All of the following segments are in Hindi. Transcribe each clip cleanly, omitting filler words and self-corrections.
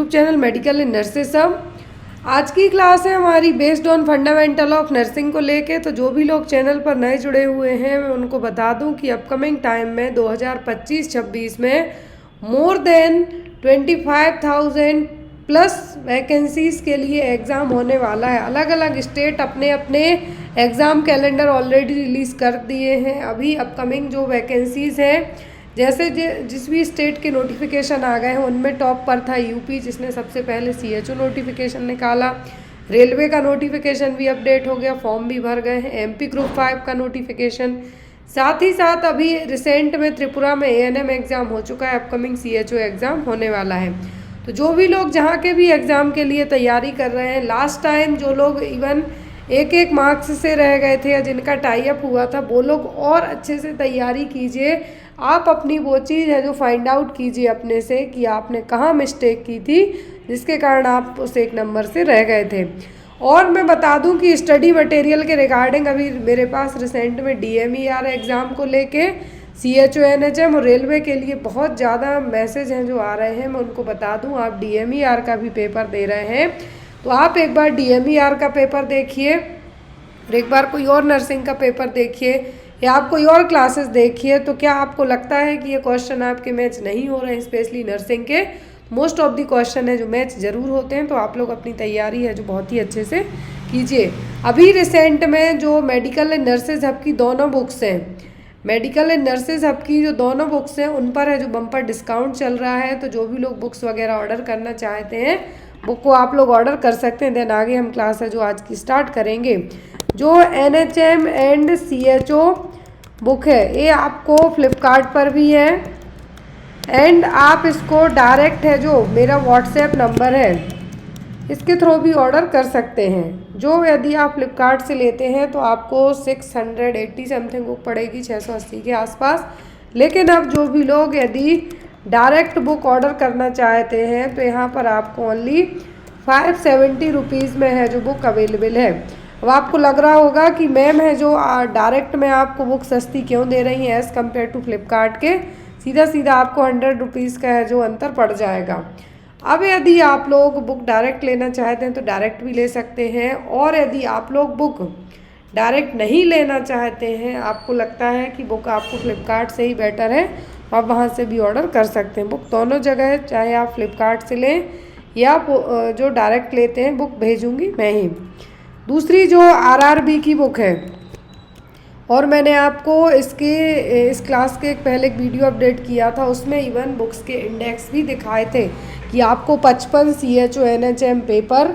यूट्यूब चैनल मेडिकल इन नर्सेस सब। आज की क्लास है हमारी based on fundamental of nursing को लेके। तो जो भी लोग चैनल पर नए जुड़े हुए हैं मैं उनको बता दूं कि अपकमिंग टाइम में 2025-26 में मोर देन 25,000 प्लस वैकेंसीज़ के लिए एग्ज़ाम होने वाला है। अलग अलग स्टेट अपने अपने एग्ज़ाम कैलेंडर ऑलरेडी रिलीज़ कर दिए हैं। अभी अपकमिंग जो वैकेंसीज़ हैं, जैसे जिस भी स्टेट के नोटिफिकेशन आ गए हैं उनमें टॉप पर था यूपी, जिसने सबसे पहले सीएचओ नोटिफिकेशन निकाला। रेलवे का नोटिफिकेशन भी अपडेट हो गया, फॉर्म भी भर गए हैं। एमपी ग्रुप 5 का नोटिफिकेशन, साथ ही साथ अभी रिसेंट में त्रिपुरा में एएनएम एग्ज़ाम हो चुका है। अपकमिंग सीएचओ एग्ज़ाम होने वाला है। तो जो भी लोग जहाँ के भी एग्ज़ाम के लिए तैयारी कर रहे हैं, लास्ट टाइम जो लोग इवन एक मार्क्स से रह गए थे या जिनका टाई अप हुआ था, वो लोग और अच्छे से तैयारी कीजिए। आप अपनी वो चीज़ है जो फाइंड आउट कीजिए अपने से कि आपने कहाँ मिस्टेक की थी जिसके कारण आप उस एक नंबर से रह गए थे। और मैं बता दूं कि स्टडी मटेरियल के रिगार्डिंग अभी मेरे पास रिसेंट में DMER एग्ज़ाम को लेके CHO NHM और रेलवे के लिए बहुत ज़्यादा मैसेज हैं जो आ रहे हैं। मैं उनको बता दूं, आप DMER का भी पेपर दे रहे हैं तो आप एक बार DMER का पेपर देखिए और एक बार कोई और नर्सिंग का पेपर देखिए या आप कोई और क्लासेस देखिए। तो क्या आपको लगता है कि ये क्वेश्चन आपके मैच नहीं हो रहे हैं, स्पेशली नर्सिंग के? मोस्ट ऑफ द क्वेश्चन है जो मैच ज़रूर होते हैं। तो आप लोग अपनी तैयारी है जो बहुत ही अच्छे से कीजिए। अभी रिसेंट में जो मेडिकल एंड नर्सेज हब की दोनों बुक्स हैं, मेडिकल एंड नर्सेज हब की जो दोनों बुक्स हैं उन पर है जो बम्पर डिस्काउंट चल रहा है। तो जो भी लोग बुक्स वगैरह ऑर्डर करना चाहते हैं बुक को आप लोग ऑर्डर कर सकते हैं। देन आगे हम क्लास है जो आज की स्टार्ट करेंगे। जो NHM एंड CHO बुक है ये आपको फ्लिपकार्ट पर भी है एंड आप इसको डायरेक्ट है जो मेरा व्हाट्सएप नंबर है इसके थ्रू भी ऑर्डर कर सकते हैं। जो यदि आप फ्लिपकार्ट से लेते हैं तो आपको 680 समथिंग बुक पड़ेगी, 680 के आसपास। लेकिन अब जो भी लोग यदि डायरेक्ट बुक ऑर्डर करना चाहते हैं तो यहाँ पर आपको ओनली 570 रुपीज़ में है जो बुक अवेलेबल है। अब आपको लग रहा होगा कि मैम है जो डायरेक्ट में आपको बुक सस्ती क्यों दे रही हैं एज़ कम्पेयर टू फ्लिपकार्ट के। सीधा सीधा आपको 100 रुपीज़ का है जो अंतर पड़ जाएगा। अब यदि आप लोग बुक डायरेक्ट लेना चाहते हैं तो डायरेक्ट भी ले सकते हैं, और यदि आप लोग बुक डायरेक्ट नहीं लेना चाहते हैं, आपको लगता है कि बुक आपको फ्लिपकार्ट से ही बेटर है, आप वहाँ से भी ऑर्डर कर सकते हैं। बुक दोनों जगह, चाहे आप फ्लिपकार्ट से लें या जो डायरेक्ट लेते हैं बुक भेजूँगी मैं ही। दूसरी जो RRB की बुक है, और मैंने आपको इस क्लास के पहले एक वीडियो अपडेट किया था, उसमें इवन बुक्स के इंडेक्स भी दिखाए थे कि आपको 55 CHO NHM पेपर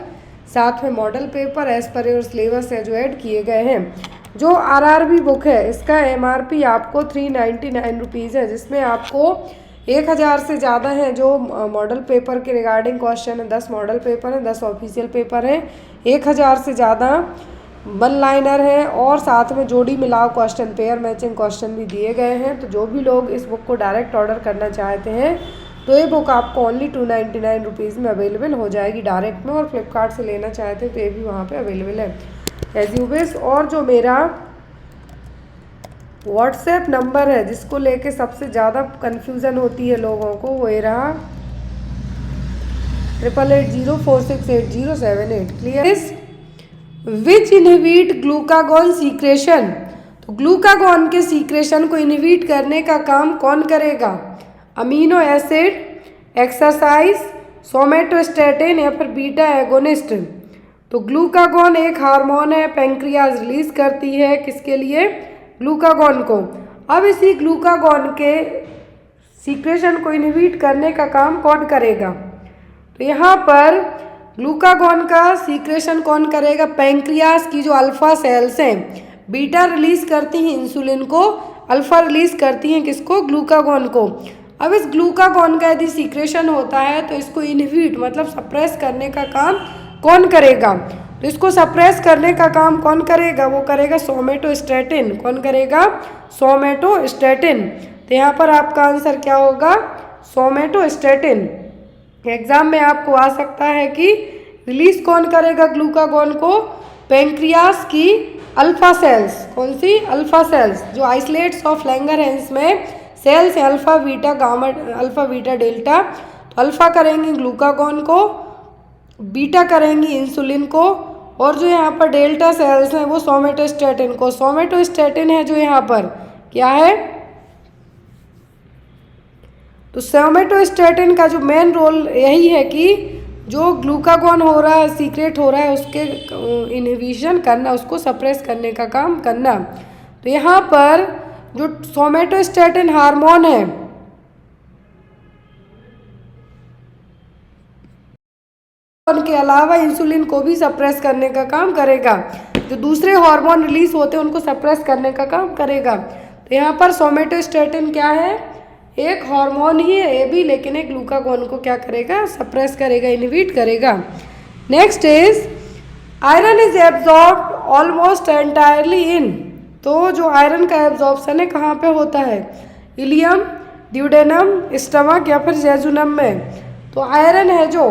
साथ में model paper as per your syllabus है जो ऐड किए गए हैं। जो RRB बुक है इसका MRP आपको 399 रुपीज़ है, जिसमें आपको 1000 से ज़्यादा हैं जो मॉडल पेपर के रिगार्डिंग क्वेश्चन है। 10 मॉडल पेपर हैं, 10 ऑफिशियल पेपर हैं, 1000 से ज़्यादा वन लाइनर है और साथ में जोड़ी मिलाओ क्वेश्चन, पेयर मैचिंग क्वेश्चन भी दिए गए हैं। तो जो भी लोग इस बुक को डायरेक्ट ऑर्डर करना चाहते हैं तो ये बुक आपको ओनली 299 रुपीज़ में अवेलेबल हो जाएगी डायरेक्ट में, और फ्लिपकार्ट से लेना चाहते हैं तो ये भी वहाँ पे अवेलेबल है एज यू विश। और जो मेरा व्हाट्सएप नंबर है जिसको लेके सबसे ज़्यादा कन्फ्यूज़न होती है लोगों को, वो ये रहा 8880468078। Clear? Which inhibit glucagon secretion. तो ग्लूकागॉन के सीक्रेशन को इनहिबिट करने का काम कौन करेगा? अमीनो एसिड, एक्सरसाइज, सोमेटोस्टेटिन या फिर बीटा एगोनिस्ट। तो ग्लूकागॉन एक हार्मोन है, पैंक्रियाज रिलीज करती है किसके लिए? ग्लूकागॉन को। अब इसी ग्लूकागॉन के सीक्रेशन को इनहिबिट करने का काम कौन करेगा? तो यहाँ पर ग्लूकागॉन का सीक्रेशन कौन करेगा? पैंक्रियाज की जो अल्फा सेल्स हैं, बीटा रिलीज करती हैं इंसुलिन को, अल्फा रिलीज करती हैं किसको? ग्लूकागॉन को। अब इस ग्लूकागॉन का यदि सीक्रेशन होता है तो इसको इनहिबिट मतलब सप्रेस करने का काम कौन करेगा? तो इसको सप्रेस करने का काम कौन करेगा? वो करेगा सोमेटोस्टेटिन। कौन करेगा? सोमेटोस्टेटिन। तो यहाँ पर आपका आंसर क्या होगा? सोमेटोस्टेटिन। एग्जाम में आपको आ सकता है कि रिलीज कौन करेगा ग्लूकागॉन को? पैंक्रियास की अल्फा सेल्स। कौन सी? अल्फा सेल्स, जो आइसोलेट्स ऑफ लैंगरहैंस में सेल्स है, alpha beta gamma, alpha beta delta. Alpha करेंगी ग्लूकागॉन को, बीटा करेंगी इंसुलिन को, और जो यहाँ पर डेल्टा सेल्स हैं वो सोमेटोस्टेटिन को। सोमेटोस्टेटिन है जो यहाँ पर क्या है, तो सोमेटोस्टेटिन का जो मेन रोल यही है कि जो ग्लूकागॉन हो रहा है, सीक्रेट हो रहा है, उसके इनहिबिशन करना, उसको सप्रेस करने का काम करना। तो यहाँ पर जो सोमेटोस्टेटिन हार्मोन है के अलावा इंसुलिन को भी सप्रेस करने का काम करेगा। जो दूसरे हार्मोन रिलीज होते हैं उनको सप्रेस करने का काम करेगा। तो यहाँ पर सोमेटोस्टेटिन क्या है, एक हार्मोन ही है ये भी, लेकिन एक ग्लूकागॉन को क्या करेगा, सप्रेस करेगा, इनहिबिट करेगा। Next is iron is absorbed almost entirely इन, तो जो आयरन का एब्जॉर्प्शन है कहाँ पे होता है, इलियम, ड्यूडेनम, स्टमक या फिर जेजुनम में। तो आयरन है जो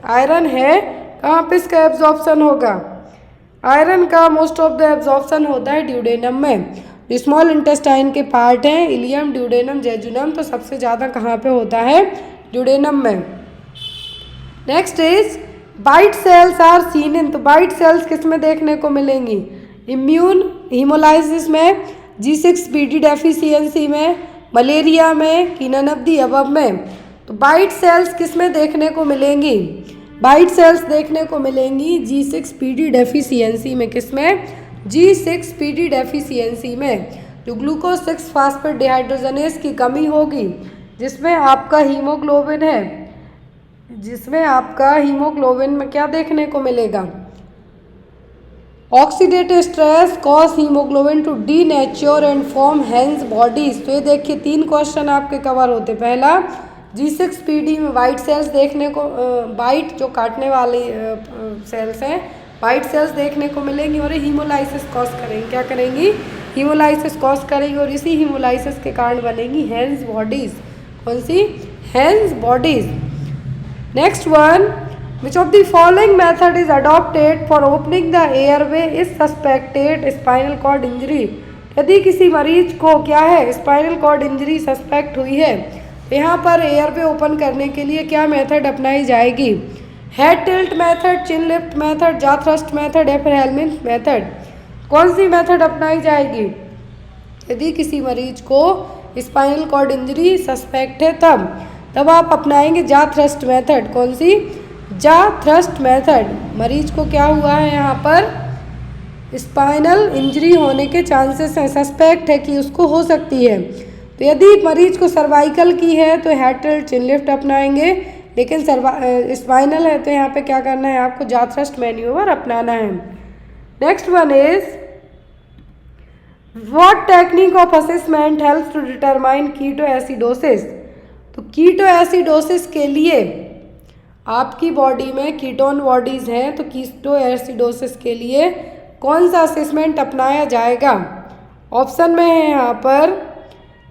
आयरन है कहाँ पे इसका एब्जॉर्प्शन होगा, आयरन का मोस्ट ऑफ द एब्जॉर्प्शन होता है ड्यूडेनम में। स्मॉल इंटेस्टाइन के पार्ट हैं इलियम, ड्यूडेनम, जेजुनम, तो सबसे ज़्यादा कहाँ पे होता है, ड्यूडेनम में। Next is bite cells are seen in, तो बाइट सेल्स किस में देखने को मिलेंगी, इम्यून हीमोलाइसिस में, G6PD डेफिशिएंसी में, मलेरिया में, कीनन ऑफ दी अबव में। तो बाइट सेल्स किस में देखने को मिलेंगी, बाइट सेल्स देखने को मिलेंगी G6PD डेफिशिएंसी में, किस में, G6PD डेफिशिएंसी में। जो ग्लूकोज 6 फास्फेट डिहाइड्रोजनेस की कमी होगी, जिसमें आपका हीमोग्लोबिन है, जिसमें आपका हीमोग्लोबिन में क्या देखने को मिलेगा, oxidative stress cause haemoglobin to denature and form Heinz bodies. तो ये देखिए 3 क्वेश्चन आपके कवर होते। पहला G6PD में वाइट सेल्स देखने को, वाइट जो काटने वाली सेल्स हैं, वाइट सेल्स देखने को मिलेंगी और हीमोलाइसिस कॉज करेंगी, क्या करेंगी, हीमोलाइसिस कॉज करेंगी, और इसी हीमोलाइसिस के कारण बनेंगी हेंस बॉडीज। कौन सी, Heinz bodies. Next one, which of the following method is adopted for opening the airway is suspected spinal cord injury. यदि किसी मरीज को क्या है, स्पाइनल कॉर्ड इंजरी सस्पेक्ट हुई है, यहाँ पर एयरवे ओपन करने के लिए क्या मेथड अपनाई जाएगी, हेड टिल्ट मेथड, चिन लिफ्ट मेथड, जा थ्रस्ट मेथड या फिर हेलमिंथ मेथड। कौन सी मेथड अपनाई जाएगी, यदि किसी मरीज को स्पाइनल कॉर्ड इंजरी सस्पेक्ट है तब आप अपनाएंगे जा थ्रस्ट मेथड। कौन सी, जा थ्रस्ट मेथड। मरीज को क्या हुआ है, यहाँ पर स्पाइनल इंजरी होने के चांसेस हैं, सस्पेक्ट है कि उसको हो सकती है। तो यदि मरीज को सर्वाइकल की है तो हेड टिल्ट, चिन लिफ्ट अपनाएंगे, लेकिन स्पाइनल है तो यहाँ पे क्या करना है, आपको जा थ्रस्ट मैन्यूवर अपनाना है। Next one is what technique of assessment helps to determine ketoacidosis. तो कीटो एसिडोसिस के लिए आपकी बॉडी में कीटोन बॉडीज हैं, तो कीटो एसिडोसिस के लिए कौन सा असेसमेंट अपनाया जाएगा। ऑप्शन में है यहाँ पर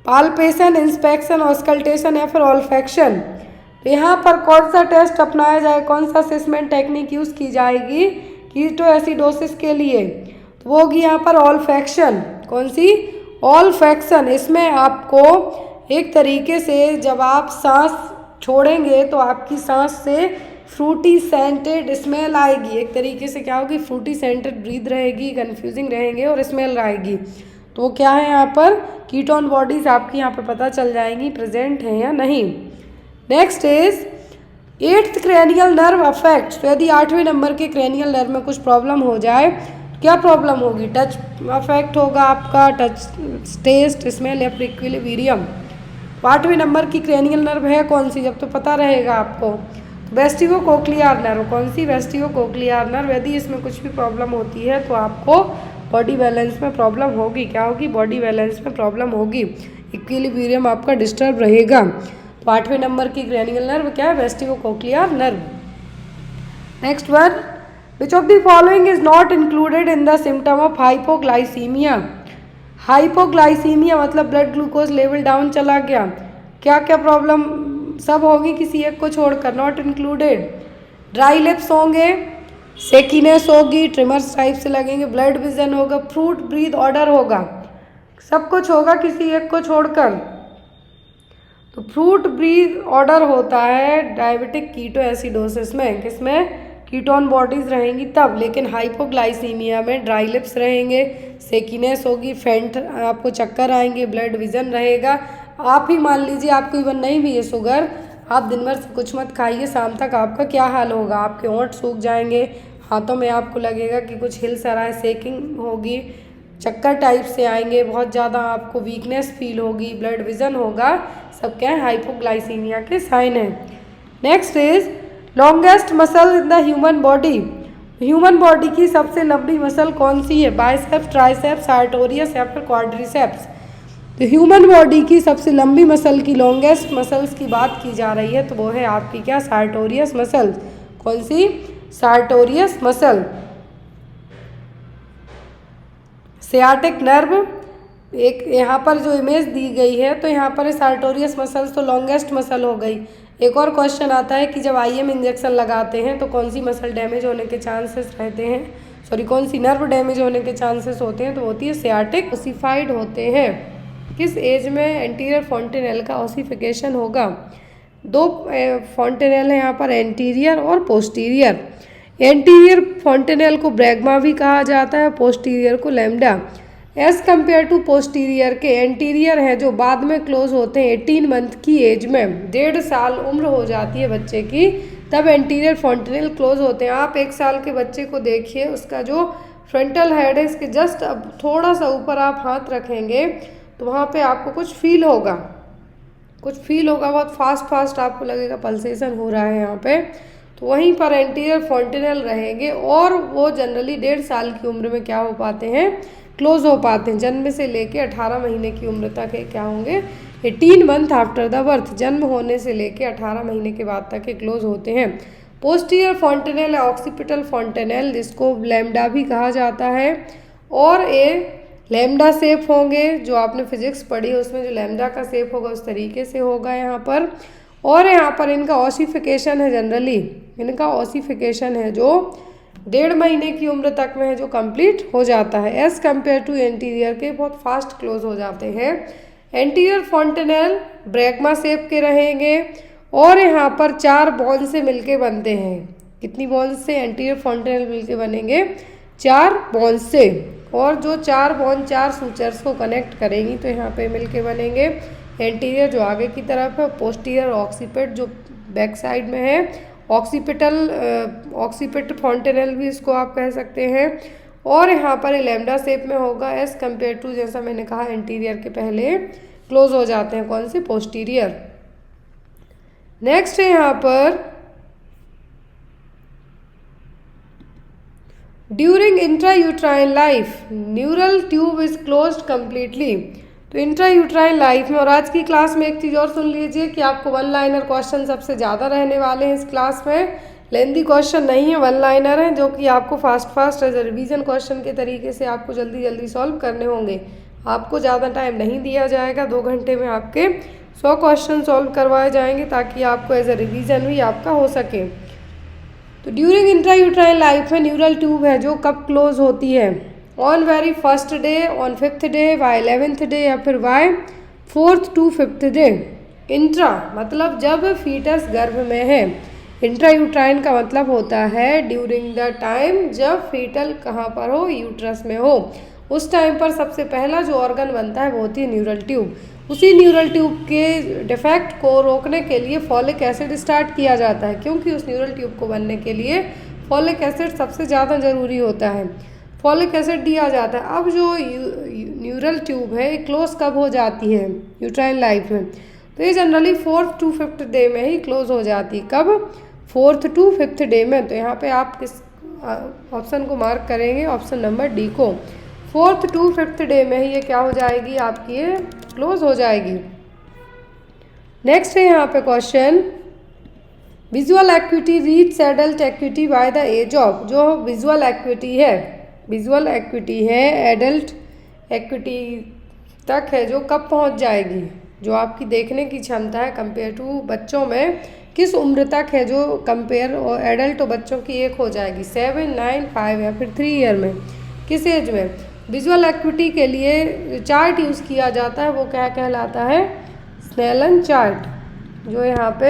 पाल्पेशन, इंस्पेक्शन, ऑस्कल्टेशन या फिर ऑल्फैक्शन। तो यहाँ पर कौन सा टेस्ट अपनाया जाए, कौन सा असेसमेंट टेक्निक यूज़ की जाएगी कीटो एसिडोसिस के लिए, तो वो होगी यहाँ पर ऑल्फैक्शन। कौन सी, ऑल्फैक्शन। इसमें आपको एक तरीके से जब आप सांस छोड़ेंगे तो आपकी सांस से फ्रूटी सेंटेड स्मेल आएगी, एक तरीके से क्या होगी, फ्रूटी सेंटेड ब्रीथ रहेगी, कन्फ्यूजिंग रहेंगे और स्मेल आएगी। तो वो क्या है, यहाँ पर कीटोन बॉडीज आपकी यहाँ पर पता चल जाएंगी प्रेजेंट है या नहीं। Next is 8th cranial nerve affect. तो यदि 8वें नंबर के क्रेनियल नर्व में कुछ प्रॉब्लम हो जाए, क्या प्रॉब्लम होगी, टच अफेक्ट होगा आपका, टच, टेस्ट, स्मेल या फिर इक्विलिब्रियम। 8वें नंबर की क्रेनियल नर्व है कौन सी, जब तो पता रहेगा आपको, वेस्टिबो कोक्लियर नर्व। कौन सी, वेस्टिबो कोक्लियर नर्व। यदि इसमें कुछ भी प्रॉब्लम होती है तो आपको बॉडी बैलेंस में प्रॉब्लम होगी, क्या होगी, बॉडी बैलेंस में प्रॉब्लम होगी, इक्विलिब्रियम आपका डिस्टर्ब रहेगा। तो 8वें नंबर की क्रेनियल नर्व क्या है, vestibulo cochlear nerve. Next one, which of the following is not included in the symptom of hypoglycaemia. Hypoglycaemia मतलब ब्लड ग्लूकोज लेवल डाउन चला गया, क्या क्या प्रॉब्लम सब होगी किसी एक को छोड़कर, नॉट इंक्लूडेड। ड्राई लिप्स होंगे, सेकीनेस होगी, ट्रिमर्स टाइप से लगेंगे, ब्लड विजन होगा, फ्रूट ब्रीथ ऑर्डर होगा, सब कुछ होगा किसी एक को छोड़कर। तो फ्रूट ब्रीथ ऑर्डर होता है डायबिटिक कीटो एसिडोसिस में, किसमें? कीटोन बॉडीज रहेंगी तब। लेकिन हाइपोग्लाइसीमिया में ड्राई लिप्स रहेंगे, सेकीनेस होगी, फेंट, आपको चक्कर आएंगे, ब्लड विजन रहेगा। आप ही मान लीजिए आपको इवन नहीं भी है शुगर, आप दिन भर से कुछ मत खाइए, शाम तक आपका क्या हाल होगा? आपके होंठ सूख जाएंगे, हाथों में आपको लगेगा कि कुछ हिल सा रहा है, शेकिंग होगी, चक्कर टाइप से आएंगे, बहुत ज़्यादा आपको वीकनेस फील होगी, ब्लड विजन होगा। सब क्या है? हाइपोग्लाइसीमिया के साइन है। Next is longest muscle in the human body. Human body की सबसे लंबी मसल कौन सी है? बाइसेप्स, ट्राइसेप्स, सार्टोरियस या फिर क्वाड्रिसेप्स? तो ह्यूमन बॉडी की सबसे लंबी मसल की लॉन्गेस्ट मसल्स की बात की जा रही है तो वो है आपकी क्या? Sartorius muscle. कौन सी? Sartorius muscle. सियाटिक नर्व, एक यहाँ पर जो इमेज दी गई है तो यहाँ पर सार्टोरियस मसल्स तो लॉन्गेस्ट मसल हो गई। एक और क्वेश्चन आता है कि जब आईएम इंजेक्शन लगाते हैं तो कौन सी मसल डैमेज होने के चांसेस रहते हैं, सॉरी कौन सी नर्व डैमेज होने के चांसेस होते हैं? तो होती है सियाटिक। ओसिफाइड होते हैं किस एज में? एंटीरियर फॉन्टेनेल का ओसिफिकेशन होगा। दो फॉन्टेनेल है यहाँ पर, एंटीरियर और पोस्टीरियर। एंटीरियर फॉन्टेनेल को ब्रैग्मा भी कहा जाता है, पोस्टीरियर को lambda. As compare to posterior के एंटीरियर हैं जो बाद में क्लोज होते हैं 18 मंथ की एज में, 1.5 साल उम्र हो जाती है बच्चे की, तब एंटीरियर फॉन्टेनेल क्लोज होते हैं। आप 1 साल के बच्चे को देखिए, उसका जो फ्रंटल हेड है इसके जस्ट अब थोड़ा सा ऊपर आप हाथ रखेंगे तो वहाँ पे आपको कुछ फील होगा, बहुत फास्ट आपको लगेगा पल्सेशन हो रहा है यहाँ पे। तो वहीं पर एंटीरियर फॉन्टेनेल रहेंगे और वो जनरली 1.5 साल की उम्र में क्या हो पाते हैं? क्लोज हो पाते हैं। जन्म से लेके 18 महीने की उम्र तक है क्या होंगे? 18 मंथ आफ्टर द बर्थ, जन्म होने से लेके 18 महीने के बाद तक ये क्लोज होते हैं। पोस्टीरियर फॉन्टेनेल है ऑक्सीपिटल फॉन्टेनेल, जिसको लैम्डा भी कहा जाता है, और ये लैम्डा शेप होंगे। जो आपने फिजिक्स पढ़ी है उसमें जो लैम्डा का शेप होगा उस तरीके से होगा यहाँ पर। और यहाँ पर इनका ऑसिफिकेशन है, जनरली इनका ऑसिफिकेशन है जो 1.5 महीने की उम्र तक में है, जो कंप्लीट हो जाता है। एज कम्पेयर टू एंटीरियर के बहुत फास्ट क्लोज हो जाते हैं। एंटीरियर फॉन्टेनेल ब्रैग्मा शेप के रहेंगे और यहाँ पर 4 बोन से मिलके बनते हैं। कितनी बोन से? एंटीरियर फॉन्टेनेल मिलके बनेंगे 4 बोन से, और जो 4 बोन 4 सूचर्स को कनेक्ट करेंगी तो यहाँ पे मिलके बनेंगे एंटीरियर जो आगे की तरफ है, पोस्टीरियर ऑक्सीपिट जो बैक साइड में है, ऑक्सीपिट फॉन्टेनेल भी इसको आप कह सकते हैं, और यहाँ पर लैम्डा शेप में होगा एज कम्पेयर टू, जैसा मैंने कहा एंटीरियर के पहले क्लोज हो जाते हैं। कौन से? पोस्टीरियर। नेक्स्ट है यहाँ पर during intrauterine life neural tube is closed completely. तो इंट्रायूट्राइन लाइफ में, और आज की क्लास में एक चीज़ और सुन लीजिए कि आपको 1 लाइनर क्वेश्चन सबसे ज़्यादा रहने वाले हैं इस क्लास में। लेंदी क्वेश्चन नहीं है, 1 लाइनर हैं जो कि आपको फास्ट एज रिवीजन क्वेश्चन के तरीके से आपको जल्दी जल्दी सॉल्व करने होंगे। आपको ज़्यादा टाइम नहीं दिया जाएगा, 2 घंटे में आपके 100 क्वेश्चन सॉल्व करवाए जाएंगे ताकि आपको एज ए रिवीजन भी आपका हो सके। तो ड्यूरिंग इंट्रायूट्राइन लाइफ में न्यूरल ट्यूब है जो कब क्लोज होती है? On very first day, on 5th day, by 11th day, या फिर Y 4th to 5th day. Intra मतलब जब फीटस गर्भ में है, इंट्रायूट्राइन का मतलब होता है ड्यूरिंग द टाइम जब फीटल कहाँ पर हो? यूट्रस में हो। उस टाइम पर सबसे पहला जो ऑर्गन बनता है वो होती है न्यूरल ट्यूब। उसी न्यूरल ट्यूब के डिफेक्ट को रोकने के लिए फॉलिक एसिड स्टार्ट किया जाता है, क्योंकि उस न्यूरल ट्यूब को बनने के लिए फॉलिक एसिड सबसे ज़्यादा ज़रूरी होता है। फॉलिक एसिड दिया जाता है। अब जो न्यूरल ट्यूब है ये क्लोज कब हो जाती है यूट्राइन लाइफ में? तो ये generally 4th to 5th day में ही क्लोज हो जाती है। कब? 4th to 5th डे में। तो यहाँ पे आप किस ऑप्शन को मार्क करेंगे? ऑप्शन नंबर डी को। 4th to 5th डे में ही ये क्या हो जाएगी आपकी? ये क्लोज हो जाएगी। नेक्स्ट है यहाँ पे question, visual acuity reach adult acuity by the age of. जो विजुअल एक्विटी है एडल्ट एक्विटी तक है जो कब पहुँच जाएगी? जो आपकी देखने की क्षमता है कंपेयर टू बच्चों में किस उम्र तक है जो कंपेयर और एडल्ट और बच्चों की एक हो जाएगी? 7, 9, 5 या फिर 3 ईयर में? किस एज में? विजुअल एक्विटी के लिए चार्ट यूज़ किया जाता है वो क्या कहलाता है? स्नेलन चार्ट, जो यहाँ पे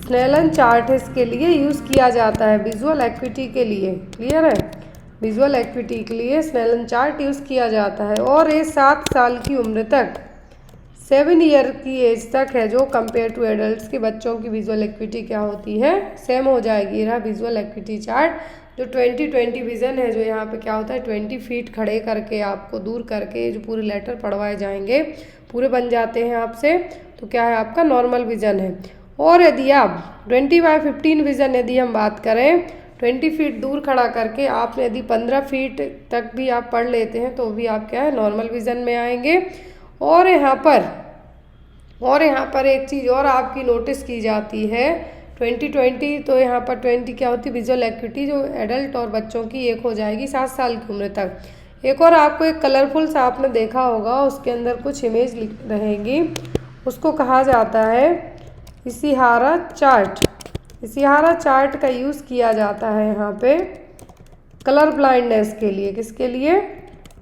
स्नेलन चार्ट है इसके लिए यूज़ किया जाता है विजुअल एक्विटी के लिए। क्लियर है, विजुअल एक्विटी के लिए स्नेलन चार्ट यूज़ किया जाता है। और ये 7 साल की उम्र तक 7 ईयर की एज तक है, जो कंपेयर टू एडल्ट के बच्चों की विजुअल एक्विटी क्या होती है, सेम हो जाएगी। रहा विजुअल एक्विटी चार्ट, जो 20/20 विज़न है, जो यहाँ पे क्या होता है 20 फीट खड़े करके आपको दूर करके जो पूरे लेटर पढ़वाए जाएंगे पूरे बन जाते हैं आपसे, तो क्या है आपका नॉर्मल विज़न है। और यदि आप 20/15 विज़न यदि हम बात करें, 20 फीट दूर खड़ा करके आपने यदि 15 फीट तक भी आप पढ़ लेते हैं तो भी आप क्या है नॉर्मल विज़न में आएंगे। और यहाँ पर एक चीज़ और आपकी नोटिस की जाती है 20/20, तो यहाँ पर 20 क्या होती है विजुअल एक्विटी, जो एडल्ट और बच्चों की एक हो जाएगी 7 साल की उम्र तक। एक और आपको एक कलरफुल सा आपने देखा होगा, उसके अंदर कुछ इमेज रहेगी, उसको कहा जाता है इशिहारा चार्ट। इशिहारा चार्ट का यूज़ किया जाता है यहाँ पे कलर ब्लाइंडनेस के लिए। किसके लिए?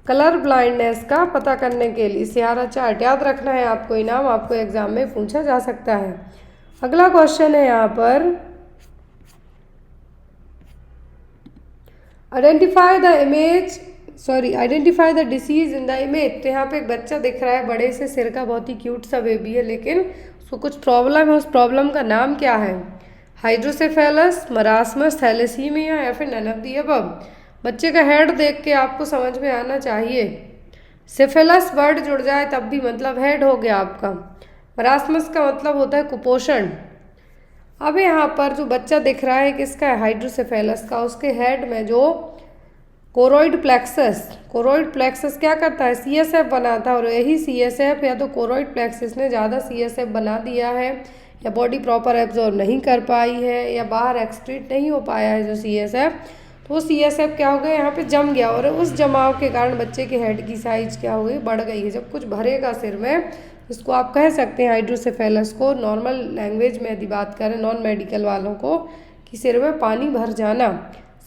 कलर ब्लाइंडनेस का पता करने के लिए इशिहारा चार्ट याद रखना है आपको, इनाम आपको एग्जाम में पूछा जा सकता है। अगला क्वेश्चन है यहाँ पर, identify the disease in the image. तो यहाँ पे एक बच्चा दिख रहा है बड़े से सिर का, बहुत ही क्यूट सा बेबी है, लेकिन उसको कुछ प्रॉब्लम है। उस प्रॉब्लम का नाम क्या है? हाइड्रोसेफेलस, मरासमस, थैलेसीमिया या फिर नन ऑफ द अबव। बच्चे का हेड देख के आपको समझ में आना चाहिए। सेफेलस वर्ड जुड़ जाए तब भी मतलब हेड हो गया आपका। मरासमस का मतलब होता है कुपोषण। अब यहाँ पर जो बच्चा दिख रहा है किसका है? हाइड्रोसेफेलस का। उसके हेड में जो कोरोइड प्लेक्सस क्या करता है? सीएसएफ बनाता है, और यही सीएसएफ या तो कोरोइड प्लेक्सस ने ज़्यादा सीएसएफ बना दिया है, या बॉडी प्रॉपर एब्जॉर्ब नहीं कर पाई है, या बाहर एक्सक्रीट नहीं हो पाया है जो सीएसएफ, तो वो सीएसएफ क्या हो गया यहाँ पे जम गया, और उस जमाव के कारण बच्चे के हेड की साइज क्या हो गई? बढ़ गई है। जब कुछ भरेगा सिर में, इसको आप कह सकते हैं हाइड्रोसेफेलस को। नॉर्मल लैंग्वेज में यदि बात करें नॉन मेडिकल वालों को, कि सिर में पानी भर जाना,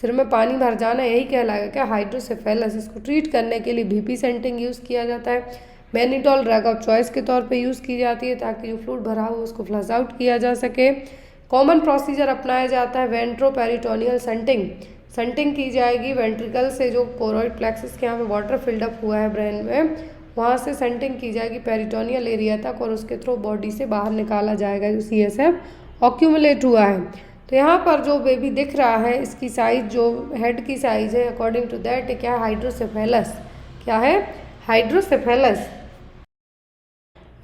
सिर में पानी भर जाना यही कहलाएगा क्या? हाइड्रोसेफेलस। इसको ट्रीट करने के लिए बीपी सेंटिंग यूज़ किया जाता है। मैनिटॉल ड्रग ऑफ चॉइस के तौर पे यूज़ की जाती है, ताकि जो फ्लूइड भरा हो उसको फ्लश आउट किया जा सके। कॉमन प्रोसीजर अपनाया जाता है वेंट्रोपेरिटोनियल संटिंग की जाएगी। वेंट्रिकल से जो कोरोइड प्लेक्सस के यहाँ पे वाटर फिल्डअप हुआ है ब्रेन में, वहाँ से संटिंग की जाएगी पेरिटोनियल एरिया तक, और उसके थ्रू बॉडी से बाहर निकाला जाएगा जो सीएसएफ ऑक्यूमुलेट हुआ है। तो यहाँ पर जो बेबी दिख रहा है, इसकी साइज जो हेड की साइज है अकॉर्डिंग टू दैट क्या है? हाइड्रोसेफेलस। क्या है? Hydrocephalus.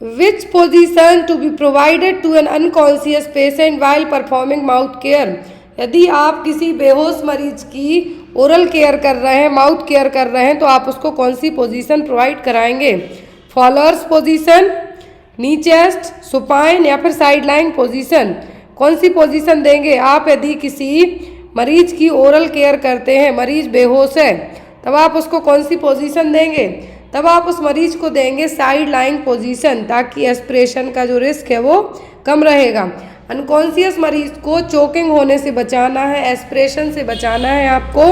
Which position to be provided to an unconscious patient while performing mouth care? यदि आप किसी बेहोश मरीज की ओरल केयर कर रहे हैं, माउथ केयर कर रहे हैं, तो आप उसको कौन सी पोजीशन प्रोवाइड कराएंगे? फॉलोअर्स पोजीशन, नी चेस्ट, सुपाइन या फिर साइड लाइन पोजीशन? कौन सी पोजीशन देंगे आप? यदि किसी मरीज की ओरल केयर करते हैं, मरीज बेहोश है, तब आप उसको कौन सी पोजीशन देंगे? तब आप उस मरीज को देंगे साइड लाइन पोजीशन, ताकि एस्पिरेशन का जो रिस्क है वो कम रहेगा। अनकॉन्शियस मरीज को चोकिंग होने से बचाना है, एस्पिरेशन से बचाना है आपको।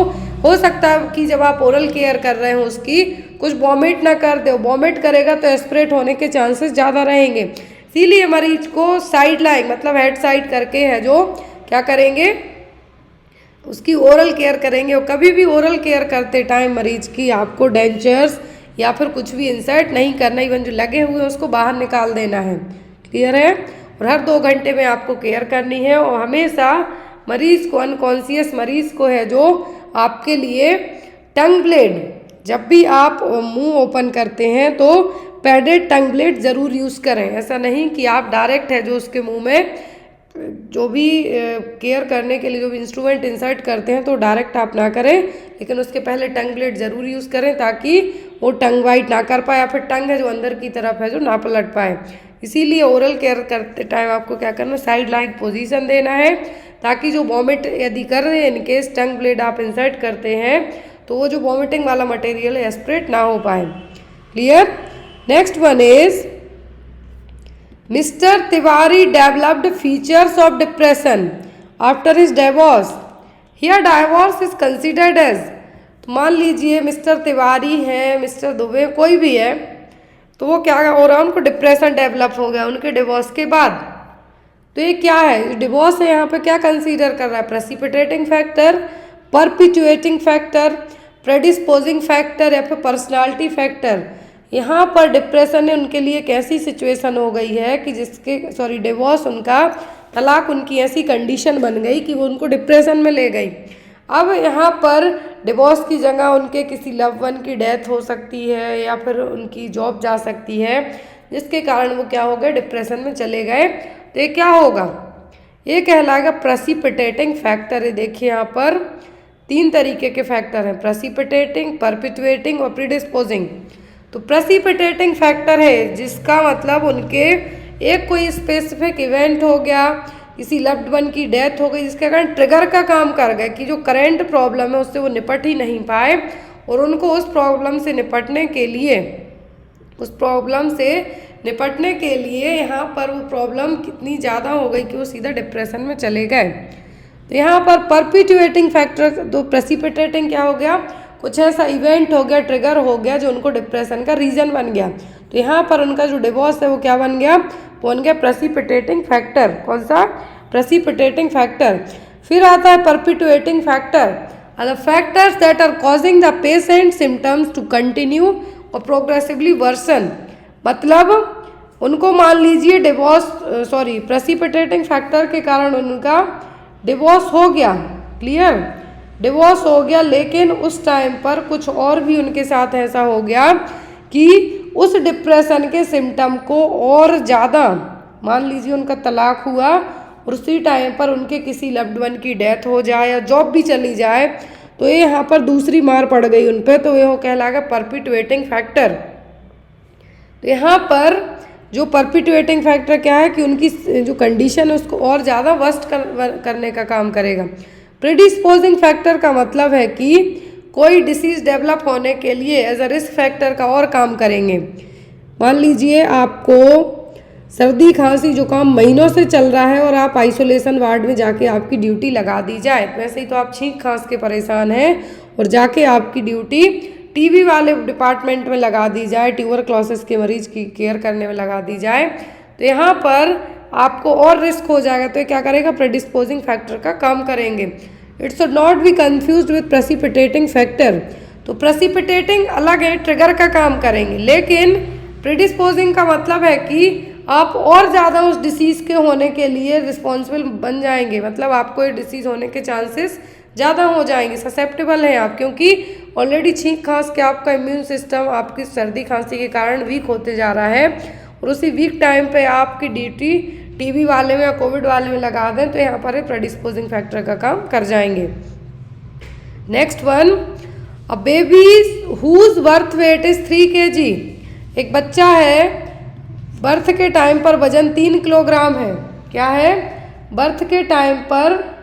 हो सकता है कि जब आप ओरल केयर कर रहे हो उसकी कुछ वॉमिट ना कर दो, वॉमिट करेगा तो एस्पिरेट होने के चांसेस ज़्यादा रहेंगे। इसीलिए मरीज को साइड लाइन मतलब हेड साइड करके है जो क्या करेंगे? उसकी ओरल केयर करेंगे। और कभी भी ओरल केयर करते टाइम मरीज की आपको डेंचर्स या फिर कुछ भी इंसर्ट नहीं करना, इवन जो लगे हुए हैं उसको बाहर निकाल देना है। क्लियर है? और हर 2 घंटे में आपको केयर करनी है, और हमेशा मरीज को, अनकॉन्शियस मरीज को है जो आपके लिए टंग ब्लेड, जब भी आप मुंह ओपन करते हैं तो पैडेड टंग ब्लेड ज़रूर यूज़ करें। ऐसा नहीं कि आप डायरेक्ट है जो उसके मुंह में जो भी केयर करने के लिए जो भी इंस्ट्रूमेंट इंसर्ट करते हैं तो डायरेक्ट आप ना करें, लेकिन उसके पहले टंग ब्लेड ज़रूर यूज़ करें, ताकि वो टंग वाइट ना कर पाए, या फिर टंग है जो अंदर की तरफ है जो ना पलट पाए। इसीलिए ओरल केयर करते टाइम आपको क्या करना? साइड लाइन पोजीशन देना है, ताकि जो वॉमिट यदि कर रहे हैं, इनकेस टंग ब्लेड आप इंसर्ट करते हैं, तो वो जो वॉमिटिंग वाला मटेरियल है एस्पिरेट ना हो पाए। Clear? Next one is Mr. Tiwari developed features of depression after his divorce. Here divorce is considered as, तो मान लीजिए मिस्टर तिवारी हैं, मिस्टर दुबे, कोई भी है, तो वो क्या हो रहा है, उनको डिप्रेशन डेवलप हो गया उनके डिवोर्स के बाद। तो ये क्या है, डिवोर्स है यहाँ पे क्या कंसीडर कर रहा है, प्रेसिपिटेटिंग फैक्टर, परपिचुएटिंग फैक्टर, प्रेडिस्पोजिंग फैक्टर या फिर पर्सनालिटी फैक्टर। यहाँ पर डिप्रेशन ने उनके लिए एक ऐसी सिचुएशन हो गई है कि डिवोर्स उनका, तलाक उनकी ऐसी कंडीशन बन गई कि वो उनको डिप्रेशन में ले गई। अब यहाँ पर डिवोर्स की जगह उनके किसी लव वन की डेथ हो सकती है या फिर उनकी जॉब जा सकती है, जिसके कारण वो क्या हो गए, डिप्रेशन में चले गए। तो ये क्या होगा, ये कहलाएगा प्रेसिपिटेटिंग फैक्टर है। देखिए यहाँ पर 3 तरीके के फैक्टर हैं, प्रेसिपिटेटिंग, परपिचुएटिंग और प्रीडिस्पोजिंग। तो प्रेसिपिटेटिंग फैक्टर है जिसका मतलब उनके एक कोई स्पेसिफिक इवेंट हो गया, किसी लव्ड वन की डेथ हो गई, जिसके कारण ट्रिगर का काम कर गए कि जो करंट प्रॉब्लम है उससे वो निपट ही नहीं पाए, और उनको उस प्रॉब्लम से निपटने के लिए यहाँ पर वो प्रॉब्लम कितनी ज़्यादा हो गई कि वो सीधा डिप्रेशन में चले गए। तो यहाँ पर परपिचुएटिंग फैक्टर, तो प्रेसिपिटेटिंग क्या हो गया, कुछ ऐसा इवेंट हो गया, ट्रिगर हो गया जो उनको डिप्रेशन का रीज़न बन गया। तो यहाँ पर उनका जो डिवोर्स है वो क्या बन गया, वो बन गया प्रेसिपिटेटिंग फैक्टर। कौन सा, प्रेसिपिटेटिंग फैक्टर। फिर आता है perpetuating factor, the factors that are causing the patient symptoms to continue और प्रोग्रेसिवली वर्सन। मतलब उनको मान लीजिए प्रेसिपिटेटिंग फैक्टर के कारण उनका डिवोर्स हो गया, क्लियर, डिवोर्स हो गया, लेकिन उस टाइम पर कुछ और भी उनके साथ ऐसा हो गया कि उस डिप्रेशन के सिम्टम को और ज़्यादा, मान लीजिए उनका तलाक हुआ और उसी टाइम पर उनके किसी लव्ड वन की डेथ हो जाए या जॉब भी चली जाए, तो ये यहाँ पर दूसरी मार पड़ गई उन पर, तो ये हो कहलाएगा परपिचुएटिंग फैक्टर। तो यहाँ पर जो परपिचुएटिंग फैक्टर क्या है कि उनकी जो कंडीशन है उसको और ज़्यादा वर्स्ट करने का काम करेगा। प्रीडिस्पोजिंग फैक्टर का मतलब है कि कोई डिसीज़ डेवलप होने के लिए एज अ रिस्क फैक्टर का और काम करेंगे। मान लीजिए आपको सर्दी खांसी जुकाम महीनों से चल रहा है और आप आइसोलेशन वार्ड में जाके आपकी ड्यूटी लगा दी जाए, वैसे ही तो आप छींक खांस के परेशान हैं और जाके आपकी ड्यूटी टीबी वाले डिपार्टमेंट में लगा दी जाए, ट्यूबरक्लोसिस के मरीज की केयर करने में लगा दी जाए, तो यहाँ पर आपको और रिस्क हो जाएगा। तो ये क्या करेगा, प्रेडिस्पोजिंग फैक्टर का काम करेंगे। It should not be confused with precipitating factor. तो प्रेसिपिटेटिंग अलग है, ट्रिगर का काम करेंगे, लेकिन प्रीडिस्पोजिंग का मतलब है कि आप और ज़्यादा उस डिसीज़ के होने के लिए रिस्पॉन्सिबल बन जाएंगे, मतलब आपको ये डिसीज़ होने के चांसेस ज़्यादा हो जाएंगे, ससेप्टेबल हैं आप, क्योंकि ऑलरेडी छींक खांस के आपका इम्यून सिस्टम आपकी सर्दी खांसी के कारण वीक होते जा रहा है, और उसी वीक टाइम पे आपकी ड्यूटी टीबी वाले में या कोविड वाले में लगा दें तो यहाँ पर प्रेडिस्पोजिंग फैक्टर का काम कर जाएंगे। Next one, a baby whose birth weight is 3 kg। एक बच्चा है, बर्थ के टाइम पर वजन 3 किलोग्राम है। क्या है, बर्थ के टाइम पर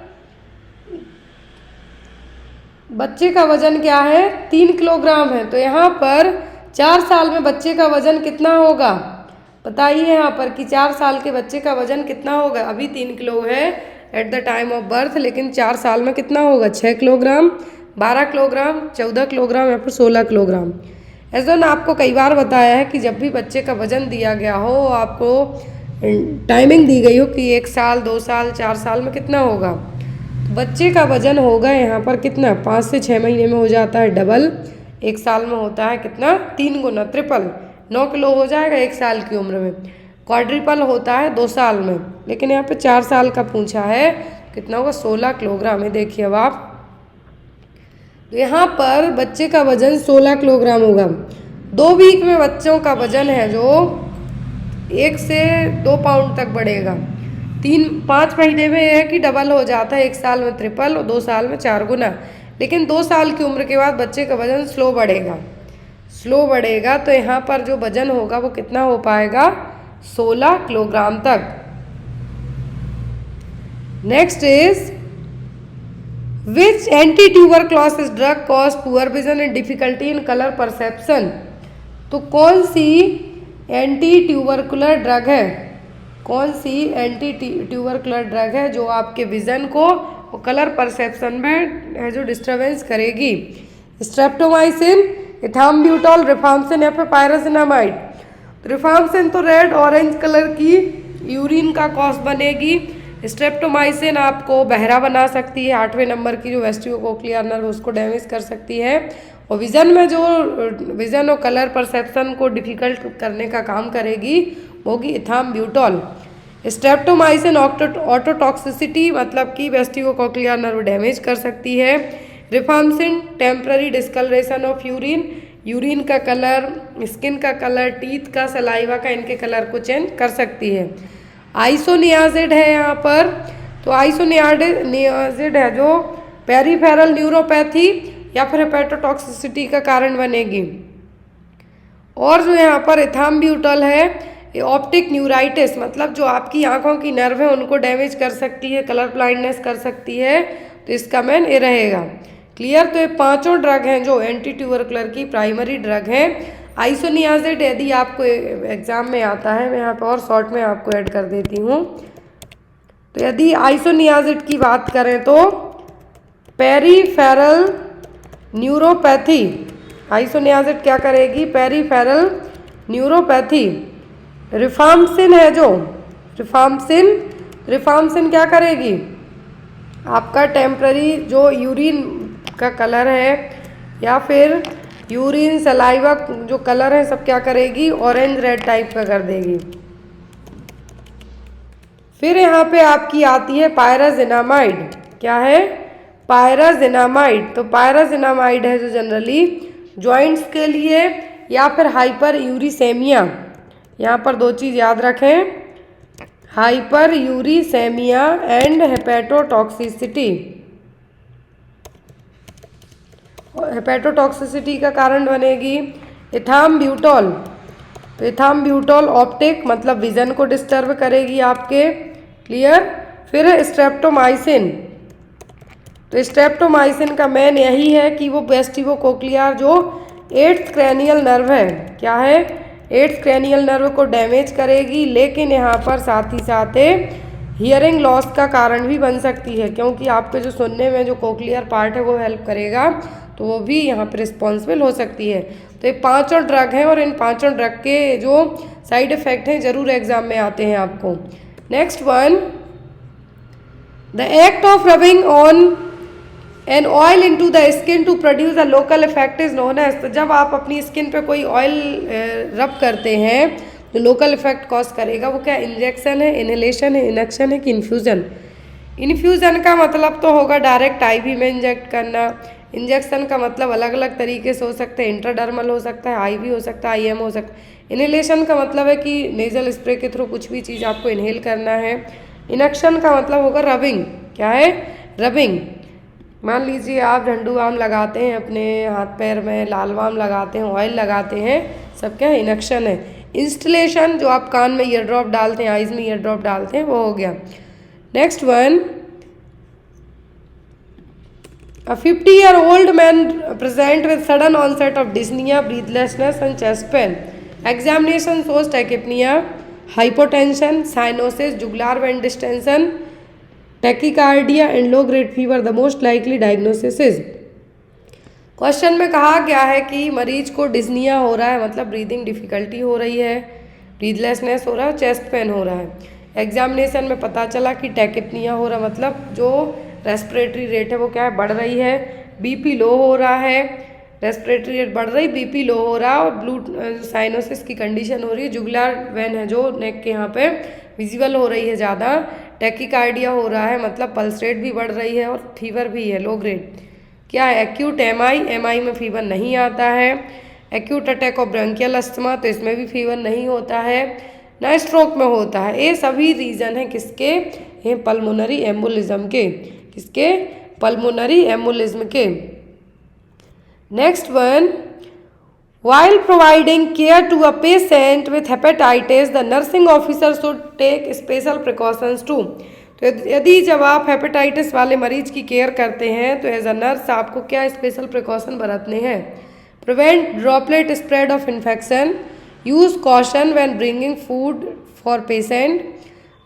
बच्चे का वजन क्या है, 3 किलोग्राम है। तो यहाँ पर 4 साल में बच्चे का वजन कितना होगा, बताइए यहाँ पर कि 4 साल के बच्चे का वजन कितना होगा। अभी 3 किलो है at the time of birth, लेकिन 4 साल में कितना होगा, 6 किलोग्राम, 12 किलोग्राम, 14 किलोग्राम या फिर 16 किलोग्राम। ऐसा ना आपको कई बार बताया है कि जब भी बच्चे का वजन दिया गया हो, आपको टाइमिंग दी गई हो कि 1 साल, 2 साल, 4 साल में कितना होगा, तो बच्चे का वजन होगा यहाँ पर कितना, 5 से 6 महीने में हो जाता है डबल, 1 साल में होता है कितना, 3 गुना, ट्रिपल, 9 किलो हो जाएगा 1 साल की उम्र में। क्वाड्रिपल होता है 2 साल में, लेकिन यहाँ पे 4 साल का पूछा है, कितना होगा, 16 किलोग्राम है। देखिए अब आप, तो यहाँ पर बच्चे का वजन 16 किलोग्राम होगा। 2 वीक में बच्चों का वजन है जो 1 से 2 पाउंड तक बढ़ेगा। 5 महीने में यह है कि डबल हो जाता है, 1 साल में ट्रिपल और 2 साल में 4 गुना। लेकिन 2 साल की उम्र के बाद बच्चे का वजन स्लो बढ़ेगा, तो यहाँ पर जो वजन होगा वो कितना हो पाएगा, 16 किलोग्राम तक। Next is, which anti tuberculosis drug cause poor vision and difficulty in colour perception. तो कौन सी एंटी ट्यूबरकुलर ड्रग है, कौन सी एंटी ट्यूबरकुलर ड्रग है जो आपके विजन को और कलर परसेप्शन में है जो डिस्टर्बेंस करेगी। स्ट्रेप्टोमाइसिन, इथाम्ब्यूटोल, रिफाम्सिन या फिर पायरोसिनामाइड। रिफाम्पिसिन तो रेड ऑरेंज कलर की यूरिन का कॉज बनेगी। स्ट्रेप्टोमाइसिन आपको बहरा बना सकती है, 8वें नंबर की जो वेस्टिबुलोकोक्लियर नर्व उसको डैमेज कर सकती है। और विज़न में जो विज़न और कलर परसेप्शन को डिफ़िकल्ट करने का काम करेगी वो होगी इथाम्ब्यूटोल। स्ट्रेप्टोमाइसिन ऑटोटॉक्सिसिटी मतलब कि वेस्टिबुलोकोक्लियर नर्व डैमेज कर सकती है। Rifampicin temporary discolouration of urine, urine का कलर, स्किन का कलर, टीथ का, सलाइवा का, इनके कलर को चेंज कर सकती है। आइसोनियाजिड है यहाँ पर, तो आइसोनियाजिड है जो पेरीफेरल न्यूरोपैथी या फिर हेपेटोटॉक्सिसिटी का कारण बनेगी। और जो यहाँ पर इथाम्ब्यूटोल है ये ऑप्टिक न्यूराइटिस मतलब जो आपकी आंखों की नर्व है उनको डैमेज कर सकती है, कलर ब्लाइंडनेस कर सकती है, तो इसका मेन ये रहेगा। क्लियर। तो ये पांचों ड्रग हैं जो एंटी ट्यूबरकुलर की प्राइमरी ड्रग हैं। आइसोनियाजिड यदि आपको एग्जाम में आता है, मैं यहाँ पर और शॉर्ट में आपको ऐड कर देती हूँ। तो यदि आइसोनियाजिड की बात करें तो पेरीफेरल न्यूरोपैथी, आइसोनियाजिड क्या करेगी, पेरीफेरल न्यूरोपैथी। रिफाम्पिसिन है जो रिफाम्पिसिन क्या करेगी, आपका टेम्पररी जो यूरिन का कलर है या फिर यूरिन सलाइवा जो कलर है सब क्या करेगी, ऑरेंज रेड टाइप का कर देगी। फिर यहाँ पे आपकी आती है पायराजिनामाइड। क्या है, पायराजिनामाइड। तो पायराजिनामाइड है जो जनरली जॉइंट्स के लिए या फिर हाइपर यूरिसेमिया, यहाँ पर दो चीज़ याद रखें, हाइपर यूरिसेमिया एंड हेपेटोटॉक्सिसिटी। हेपेटोटॉक्सिसिटी का कारण बनेगी इथाम्ब्यूटोल। तो इथाम्ब्यूटोल ऑप्टिक मतलब विजन को डिस्टर्ब करेगी आपके। क्लियर। फिर है स्ट्रेप्टोमाइसिन। तो स्ट्रेप्टोमाइसिन का मेन यही है कि वो वेस्टिबुलोकोक्लियर जो 8th क्रैनियल नर्व है, क्या है, 8th क्रैनियल नर्व को डैमेज करेगी, लेकिन यहाँ पर साथ ही साथ हियरिंग लॉस का कारण भी बन सकती है, क्योंकि आपके जो सुनने में जो कोक्लियर पार्ट है वो हेल्प करेगा, तो वो भी यहाँ पर रिस्पॉन्सिबल हो सकती है। तो ये पांचों ड्रग हैं और इन पांचों ड्रग के जो साइड इफेक्ट हैं जरूर एग्जाम में आते हैं आपको। Next one, the act of rubbing on an oil into the skin to produce a local effect is known as. तो जब आप अपनी स्किन पे कोई ऑयल रब करते हैं तो लोकल इफेक्ट कॉज करेगा, वो क्या, इंजेक्शन है, इनहेलेशन है, इनक्शन है कि इन्फ्यूज़न। इन्फ्यूज़न का मतलब तो होगा डायरेक्ट आईवी में इंजेक्ट करना। इंजेक्शन का मतलब अलग अलग तरीके से हो सकता है, इंट्राडर्मल हो सकता है, आईवी हो सकता है, आईएम हो सकता है। इनहेलेशन का मतलब है कि नेजल स्प्रे के थ्रू कुछ भी चीज़ आपको इनहेल करना है। इनक्शन का मतलब होगा रबिंग। क्या है, रबिंग। मान लीजिए आप झंडू बाम लगाते हैं अपने हाथ पैर में, लाल बाम लगाते हैं, ऑयल लगाते हैं, सब क्या है, इनक्शन है। इंस्टलेशन जो आप कान में ईयर ड्रॉप डालते हैं, आइज में ईयर ड्रॉप डालते हैं, वो हो गया। Next one, a 50-year-old man present with sudden onset of dyspnea, breathlessness and chest pain. Examination shows tachypnea, hypotension, cyanosis, jugular vein distension, tachycardia and low grade fever. The most likely diagnosis is। Question में कहा गया है कि मरीज को डिस्निया हो रहा है मतलब ब्रीदिंग डिफिकल्टी हो रही है, ब्रीथलेसनेस हो रहा है, चेस्ट पेन हो रहा है। एग्जामिनेशन में पता चला कि टैकिपनिया हो रहा है मतलब जो रेस्पिरेटरी रेट है वो क्या है, बढ़ रही है, बीपी लो हो रहा है, रेस्पिरेटरी रेट बढ़ रही, बीपी लो हो रहा है और ब्लू साइनोसिस की कंडीशन हो रही है। जुगुलर वेन है जो नेक के यहाँ पे विजिबल हो रही है ज़्यादा, टैकिकार्डिया हो रहा है मतलब पल्स रेट भी बढ़ रही है और फीवर भी है लो ग्रेड। क्या है, एक्यूट एमआई में फीवर नहीं आता है। Acute attack of bronchial asthma तो इसमें भी फीवर नहीं होता है, ना स्ट्रोक में होता है। ये सभी रीजन है किसके, ये पल्मोनरी एम्बोलिज्म के, किसके, पल्मोनरी एम्बोलिज्म के। Next one, while providing care to a patient with hepatitis the nursing officer should take special precautions too। तो यदि जब आप हेपेटाइटिस वाले मरीज की केयर करते हैं तो एज अ नर्स आपको क्या स्पेशल प्रिकॉशन बरतने हैं। Prevent droplet spread of infection, use caution when bringing food for patient,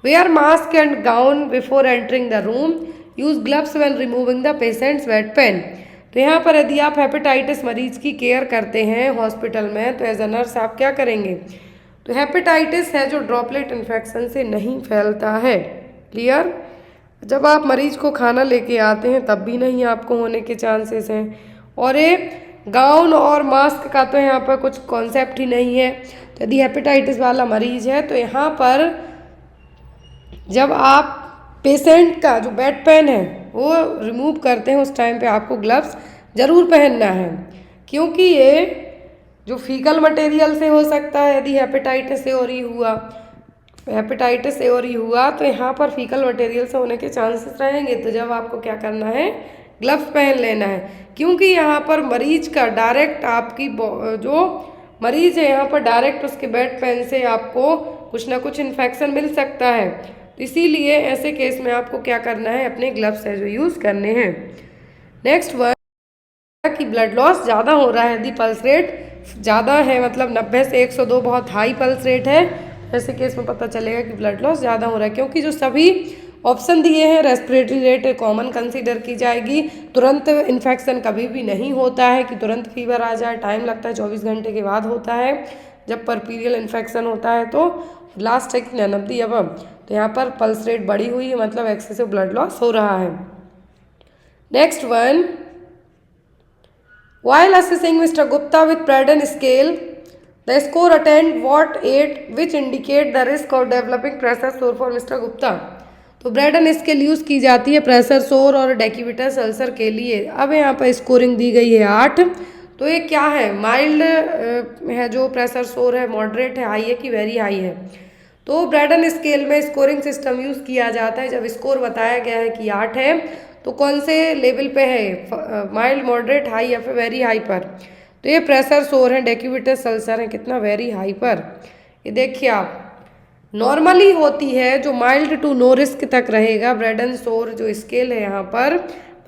wear mask and gown before entering the room, use gloves when removing the patient's bedpan. तो यहाँ पर यदि आप हेपेटाइटिस मरीज की केयर करते हैं हॉस्पिटल में तो एज अ नर्स आप क्या करेंगे, तो हेपेटाइटिस है जो ड्रॉपलेट इन्फेक्शन से नहीं फैलता है। क्लियर? जब आप मरीज को खाना लेके आते हैं तब भी नहीं आपको होने के चांसेस हैं। और ये गाउन और मास्क का तो यहाँ पर कुछ कॉन्सेप्ट ही नहीं है। तो यदि हेपेटाइटिस वाला मरीज है तो यहाँ पर जब आप पेशेंट का जो बेड पेन है वो रिमूव करते हैं उस टाइम पे आपको ग्लव्स ज़रूर पहनना है, क्योंकि ये जो फीकल मटेरियल से हो सकता है। यदि हेपेटाइटिस एओरी हुआ तो यहाँ पर फीकल मटेरियल से होने के चांसेस रहेंगे। तो जब आपको क्या करना है, ग्लव्स पहन लेना है, क्योंकि यहाँ पर मरीज का डायरेक्ट आपकी जो मरीज है यहाँ पर डायरेक्ट उसके बेड पेन से आपको कुछ ना कुछ इन्फेक्शन मिल सकता है। तो इसीलिए ऐसे केस में आपको क्या करना है, अपने ग्लव्स है जो यूज़ करने हैं। नेक्स्ट वन कि ब्लड लॉस ज़्यादा हो रहा है, यदि पल्स रेट ज़्यादा है मतलब 90 से 102 बहुत हाई पल्स रेट है, ऐसे केस में पता चलेगा कि ब्लड लॉस ज़्यादा हो रहा है। क्योंकि जो सभी ऑप्शन दिए हैं रेस्पिरेटरी रेट कॉमन कंसीडर की जाएगी। तुरंत इन्फेक्शन कभी भी नहीं होता है कि तुरंत फीवर आ जाए, टाइम लगता है, 24 घंटे के बाद होता है। जब परपीरियल इन्फेक्शन होता है तो लास्ट है कि 90 अबव, तो यहाँ पर पल्स रेट बढ़ी हुई है मतलब एक्सेसिव ब्लड लॉस हो रहा है। Next one, while assessing Mr. Gupta with Braden scale, the score attained what 8 which indicate the risk of developing pressure sore for Mr. Gupta। तो ब्रैडन स्केल यूज़ की जाती है प्रेशर सोर और डेक्यूबिटस अल्सर के लिए। अब यहाँ पर स्कोरिंग दी गई है 8। तो ये क्या है, माइल्ड है जो प्रेशर सोर है, मॉडरेट है, हाई है कि वेरी हाई है। तो ब्रैडन स्केल में स्कोरिंग सिस्टम यूज़ किया जाता है। जब स्कोर बताया गया है कि 8 है तो कौन से लेवल पे है, माइल्ड, मॉडरेट, हाई या फिर वेरी हाई पर। तो ये प्रेशर सोर है, डेक्यूबिटस अल्सर है कितना, वेरी हाई पर। ये देखिए आप, नॉर्मली होती है जो माइल्ड टू नो रिस्क तक रहेगा। ब्रैडन सोर जो स्केल है यहाँ पर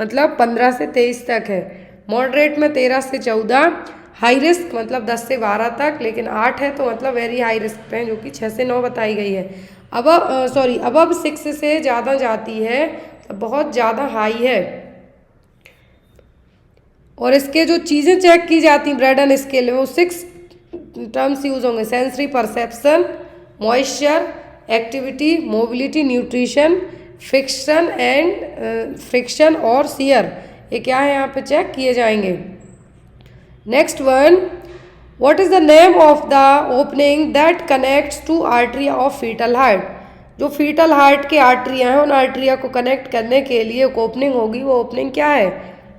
मतलब 15 से 23 तक है, मॉडरेट में 13 से 14, हाई रिस्क मतलब 10 से 12 तक, लेकिन 8 है तो मतलब वेरी हाई रिस्क पे है जो कि 6 से 9 बताई गई है। अब 6 से ज़्यादा जाती है तो बहुत ज़्यादा हाई है। और इसके जो चीज़ें चेक की जाती हैं ब्रैडन स्केल में वो 6 टर्म्स यूज होंगे, sensory perception, moisture, activity, mobility, nutrition, friction और शियर। ये क्या है यहाँ पे चेक किए जाएंगे। Next one, what is the name of the opening that connects to arteria of foetal heart. जो फीटल हार्ट के आर्टरिया हैं उन आर्टरिया को कनेक्ट करने के लिए एक ओपनिंग होगी, वो ओपनिंग क्या है,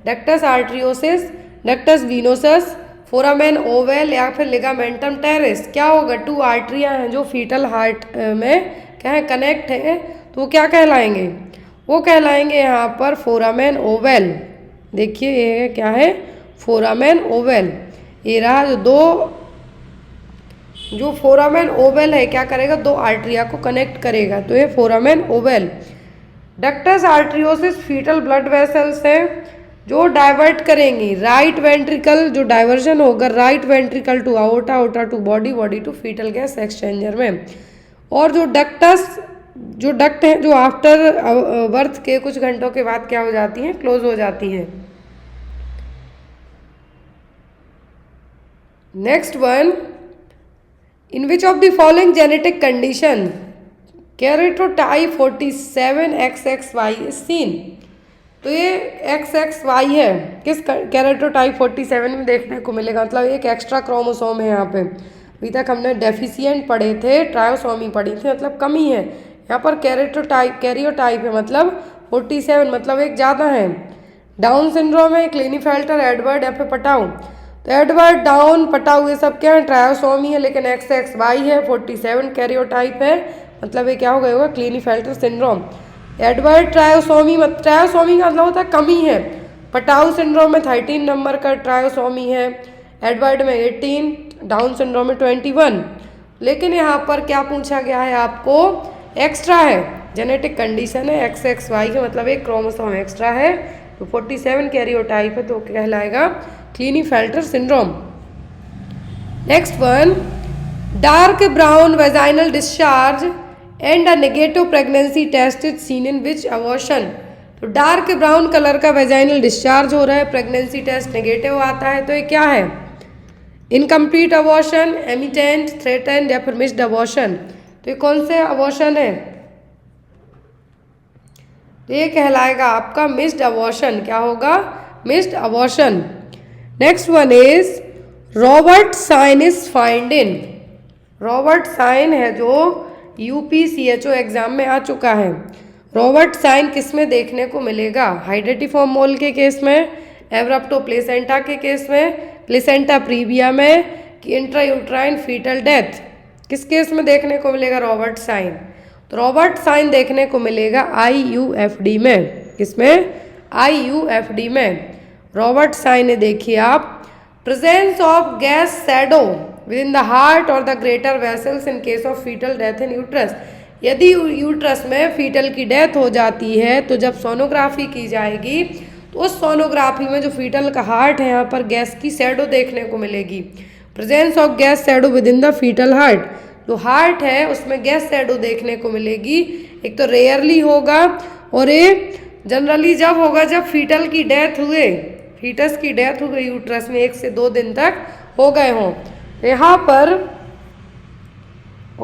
ductus आर्टरियोसिस, ductus venosus, foramen ovale या फिर लिगामेंटम टेरेस। क्या होगा, 2 आर्टरिया हैं जो फीटल हार्ट में क्या है, कनेक्ट हैं, तो वो क्या कहलाएंगे, वो कहलाएंगे यहाँ पर फोरामेन ओवेल। देखिए ये क्या है, फोरामेन ओवेल। ये रहा जो फोरामेन ओवेल है क्या करेगा, 2 आर्टरिया को कनेक्ट करेगा, तो ये foramen ovale. Ductus arteriosus foetal blood vessels हैं जो डाइवर्ट करेंगी राइट वेंट्रिकल, जो डाइवर्जन होगा right ventricle to aorta, aorta to body, body to foetal gas exchanger में। और जो डक्ट है जो आफ्टर बर्थ के कुछ घंटों के बाद क्या हो जाती हैं, क्लोज हो जाती हैं। Next one, in which of the following genetic condition karyotype 47 XXY is seen. तो ये XXY है, किस कैरेटोटाइप 47 में देखने को मिलेगा, मतलब एक एक्स्ट्रा क्रोमोसोम है यहाँ पे। अभी तक हमने डेफिशिएंट पढ़े थे, ट्रायोसोमी पढ़ी थी, मतलब कमी है। यहाँ पर कैरियोटाइप है मतलब 47 मतलब एक ज़्यादा है। डाउन सिंड्रोम है, क्लिनीफेल्टर, एडवर्ड या फिर पटाऊ। तो एडवर्ड, डाउन, पटाऊ ये सब क्या है, ट्रायोसोमी है, लेकिन XXY है, 47 कैरियोटाइप है, मतलब ये क्या हो गया होगा, क्लिनीफेल्टर सिंड्रोम। एडवर्ड ट्रायोसोमी का मतलब होता है कमी है। पटाऊ सिंड्रोम में 13 नंबर का ट्रायोसोमी है, एडवर्ड में 18, डाउन सिंड्रोम में 21। लेकिन यहाँ पर क्या पूछा गया है आपको, एक्स्ट्रा है, जेनेटिक कंडीशन है XXY के मतलब एक क्रोमोसोम एक्स्ट्रा है, तो 47 कैरियोटाइप है तो कहलाएगा Klinefelter syndrome. Next one, dark brown vaginal discharge and a negative pregnancy test is seen in which abortion. तो डार्क ब्राउन कलर का वेजाइनल डिस्चार्ज हो रहा है, प्रेगनेंसी टेस्ट नेगेटिव आता है, तो ये क्या है, इनकम्प्लीट अबॉर्शन, एमिटेंट, थ्रेटेंड या फिर मिस्ड अबॉर्शन। तो ये कौन से अबॉर्शन है? तो ये कहलाएगा आपका मिस्ड अबॉर्शन। क्या होगा? Missed abortion. Next one is Robert sign is find in. Robert sign है जो UPCHO एग्जाम में आ चुका है। रॉबर्ट साइन किस में देखने को मिलेगा? हाइडेटिफॉर्म मोल के केस में, एब्रप्टो प्लेसेंटा के केस में, प्लेसेंटा प्रीविया में, कि इंट्रायूट्राइन फीटल डेथ। किस केस में देखने को मिलेगा रॉबर्ट साइन? तो रॉबर्ट साइन देखने को मिलेगा IUFD में। किसमें? IUFD में रॉबर्ट साइन है। देखिए आप, presence of gas shadow within the heart और the greater vessels in case of foetal death in uterus. यदि यूट्रस में फीटल की डेथ हो जाती है तो जब सोनोग्राफी की जाएगी तो उस सोनोग्राफी में जो फीटल का हार्ट है यहाँ पर गैस की शैडो देखने को मिलेगी। Presence of gas shadow within the fetal heart, जो हार्ट है उसमें गैस शैडो देखने को मिलेगी। एक तो रेयरली होगा और ये जनरली जब होगा जब फीटल की डेथ हुए, फीटस की डेथ हो गई यूट्रस में 1 से 2 दिन तक हो गए हों। यहाँ पर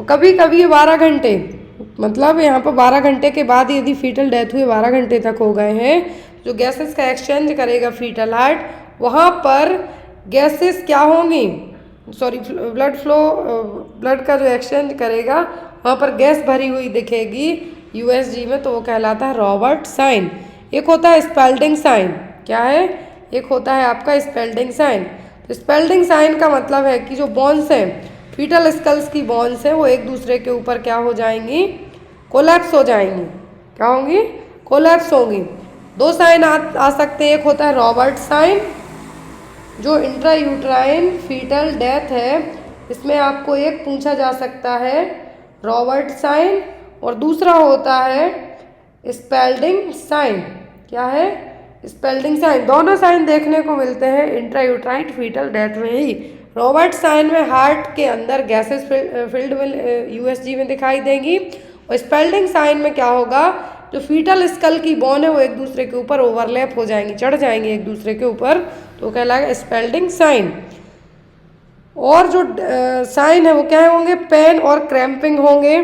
कभी कभी 12 घंटे, मतलब यहाँ पर 12 घंटे के बाद यदि फीटल डेथ हुई 12 घंटे तक हो गए हैं, जो गैसेस का एक्सचेंज करेगा फीटल हार्ट, वहाँ पर गैसेस क्या होंगी, सॉरी ब्लड फ्लो, ब्लड का जो एक्सचेंज करेगा वहाँ पर गैस भरी हुई दिखेगी USG में, तो वो कहलाता है रॉबर्ट साइन। एक होता है स्पेल्डिंग साइन। क्या है? एक होता है आपका स्पेल्डिंग साइन। तो स्पेल्डिंग साइन का मतलब है कि जो बोन्स हैं, फीटल स्कल्स की बोन्स हैं, वो एक दूसरे के ऊपर क्या हो जाएंगी? कोलैप्स हो जाएंगी। क्या होंगी? कोलैप्स होंगी। 2 साइन आ सकते हैं। एक होता है रॉबर्ट साइन जो इंट्रायूट्राइन फीटल डेथ है, इसमें आपको एक पूछा जा सकता है रॉबर्ट साइन, और दूसरा होता है स्पेल्डिंग साइन। क्या है? Spalding sign. दोनों साइन देखने को मिलते हैं इंट्रायूट्राइन फीटल डेथ में ही। रॉबर्ट साइन में हार्ट के अंदर गैसेस फील्ड में USG में दिखाई देंगी, और स्पेल्डिंग साइन में क्या होगा, जो फीटल स्कल की बोन है वो एक दूसरे के ऊपर ओवरलैप हो जाएंगी, चढ़ जाएंगी एक दूसरे के ऊपर, तो कहलाएगा स्पेल्डिंग साइन। और जो साइन है वो क्या होंगे? पेन और क्रैम्पिंग होंगे,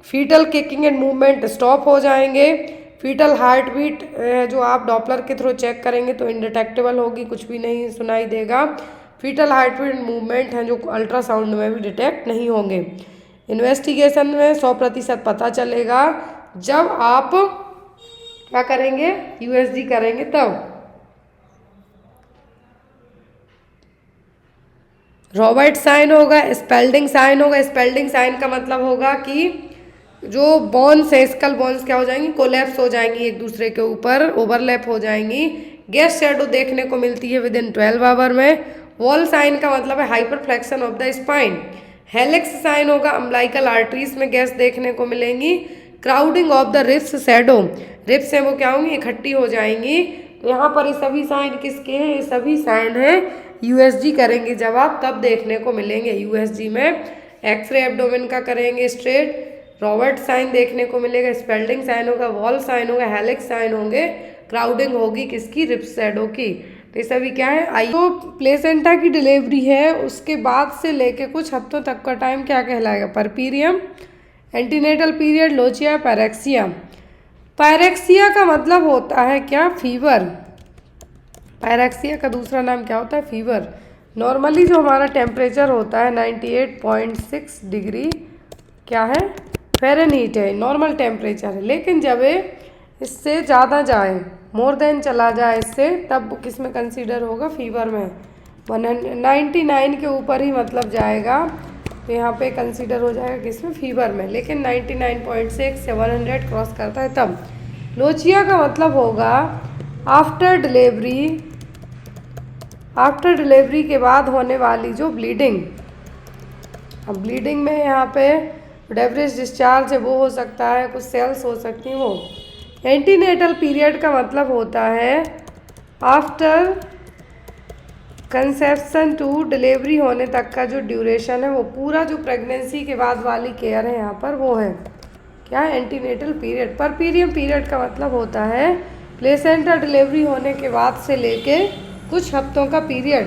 fetal kicking and movement stop हो जाएंगे, फीटल हार्ट बीट जो आप डॉपलर के थ्रू चेक करेंगे तो इनडिटेक्टेबल होगी, कुछ भी नहीं सुनाई देगा। फीटल हार्ट बीट मूवमेंट हैं जो अल्ट्रासाउंड में भी डिटेक्ट नहीं होंगे। इन्वेस्टिगेशन में 100% पता चलेगा जब आप क्या करेंगे? USG करेंगे तब। रॉबर्ट साइन होगा, स्पेल्डिंग साइन होगा। स्पेल्डिंग साइन का मतलब होगा कि जो बोन्स है, स्कल बोन्स क्या हो जाएंगी? कोलैप्स हो जाएंगी, एक दूसरे के ऊपर ओवरलैप हो जाएंगी। गैस शैडो देखने को मिलती है विद इन 12 आवर में। वॉल साइन का मतलब है hyperflexion of the spine. Helix sign होगा, अम्बिलिकल आर्टरीज में गैस देखने को मिलेंगी। Crowding of the ribs shadow, ribs हैं वो क्या होंगी? इकट्ठी हो जाएंगी। तो यहाँ पर ये सभी साइन किसके हैं? ये सभी साइन हैं USG करेंगे जब आप, तब देखने को मिलेंगे USG में। एक्सरे एब्डोमेन का करेंगे स्ट्रेट, रॉबर्ट साइन देखने को मिलेगा, स्पेल्डिंग साइन होगा, वॉल साइन होगा, हेलिक्स साइन होंगे, क्राउडिंग होगी किसकी? रिब्स शैडो की। तो ये सभी क्या है? तो प्लेसेंटा की डिलीवरी है उसके बाद से लेके कुछ हफ्तों तक का टाइम क्या कहलाएगा? Puerperium, antenatal period, lochia, pyrexia. Pyrexia का मतलब होता है क्या? फीवर। पैरेक्सिया का दूसरा नाम क्या होता है? फीवर। नॉर्मली जो हमारा टेम्परेचर होता है 98.6 डिग्री क्या है? फ़ारेनहीट है, नॉर्मल टेम्परेचर है। लेकिन जब इससे ज़्यादा जाए, मोर देन चला जाए इससे, तब किस में कंसीडर होगा? फीवर में। 99 के ऊपर ही मतलब जाएगा तो यहाँ पे कंसीडर हो जाएगा किसमें? फीवर में। लेकिन 99.6 से 100 क्रॉस करता है तब। लोचिया का मतलब होगा आफ्टर डिलीवरी के बाद होने वाली जो ब्लीडिंग। अब ब्लीडिंग में यहाँ पे डेब्रिज डिस्चार्ज है वो हो सकता है, कुछ सेल्स हो सकती हैं वो। एंटीनेटल पीरियड का मतलब होता है आफ्टर कंसेप्शन टू डिलीवरी होने तक का जो ड्यूरेशन है, वो पूरा जो प्रेगनेंसी के बाद वाली केयर है यहाँ पर वो है क्या? Antenatal period. परपीरियम पीरियड का मतलब होता है प्लेसेंटा डिलीवरी होने के बाद से लेके कुछ हफ्तों का पीरियड।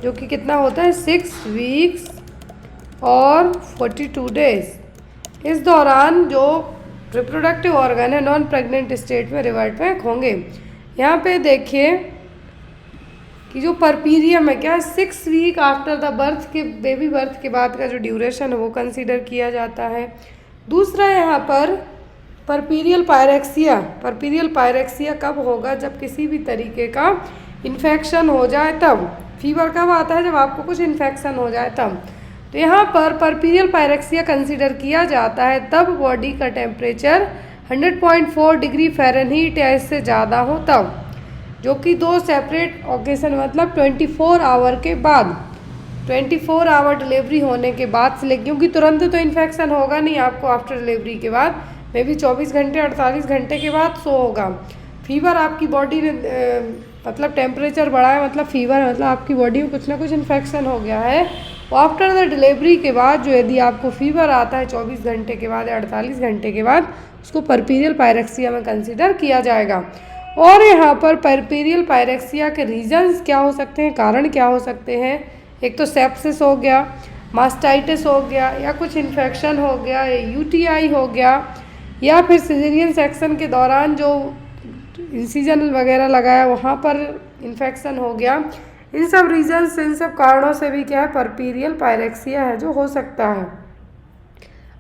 जो कि कितना होता है 6 वीक्स और 42 डेज। इस दौरान जो रिप्रोडक्टिव ऑर्गन है नॉन प्रेग्नेंट स्टेट में रिवर्ट बैक होंगे। यहाँ पे देखिए कि जो परपीरियम है क्या 6 वीक आफ्टर द बर्थ के बेबी बर्थ के बाद का जो ड्यूरेशन है वो कंसीडर किया जाता है। दूसरा यहाँ पर परपीरियल पायरेक्सिया कब होगा, जब किसी भी तरीके का इन्फेक्शन हो जाए तब। फीवर कब आता है, जब आपको कुछ इन्फेक्शन हो जाए तब। तो यहाँ पर परपीरियल पायरेक्सिया कंसीडर किया जाता है तब बॉडी का टेम्परेचर 100.4 डिग्री फ़ारेनहीट या इससे ज़्यादा हो तब, जो कि 2 सेपरेट ओकेशन मतलब 24 आवर के बाद, 24 आवर डिलीवरी होने के बाद से, क्योंकि तुरंत तो इन्फेक्शन होगा नहीं आपको आफ्टर डिलीवरी के बाद, मे बी 24 घंटे 48 घंटे के बाद सो होगा। फीवर आपकी बॉडी ने मतलब टेम्परेचर बढ़ा है मतलब फीवर मतलब आपकी बॉडी में कुछ ना कुछ इन्फेक्शन हो गया है। और आफ्टर द डिलीवरी के बाद जो यदि आपको फीवर आता है 24 घंटे के बाद या 48 घंटे के बाद, उसको परपीरियल पायरेक्सिया में कंसिडर किया जाएगा। और यहाँ पर परपीरियल पायरेक्सिया के रीजंस क्या हो सकते हैं, कारण क्या हो सकते हैं। एक तो सेप्सिस हो गया, मास्टाइटिस हो गया, या कुछ इन्फेक्शन हो गया, या यूटीआई हो गया, या फिर सिजेरियन सेक्शन के दौरान जो इंसिजन वगैरह लगाया वहाँ पर इन्फेक्शन हो गया। इन सब रीजंस इन सब कारणों से भी क्या है परपीरियल पायरेक्सिया है जो हो सकता है।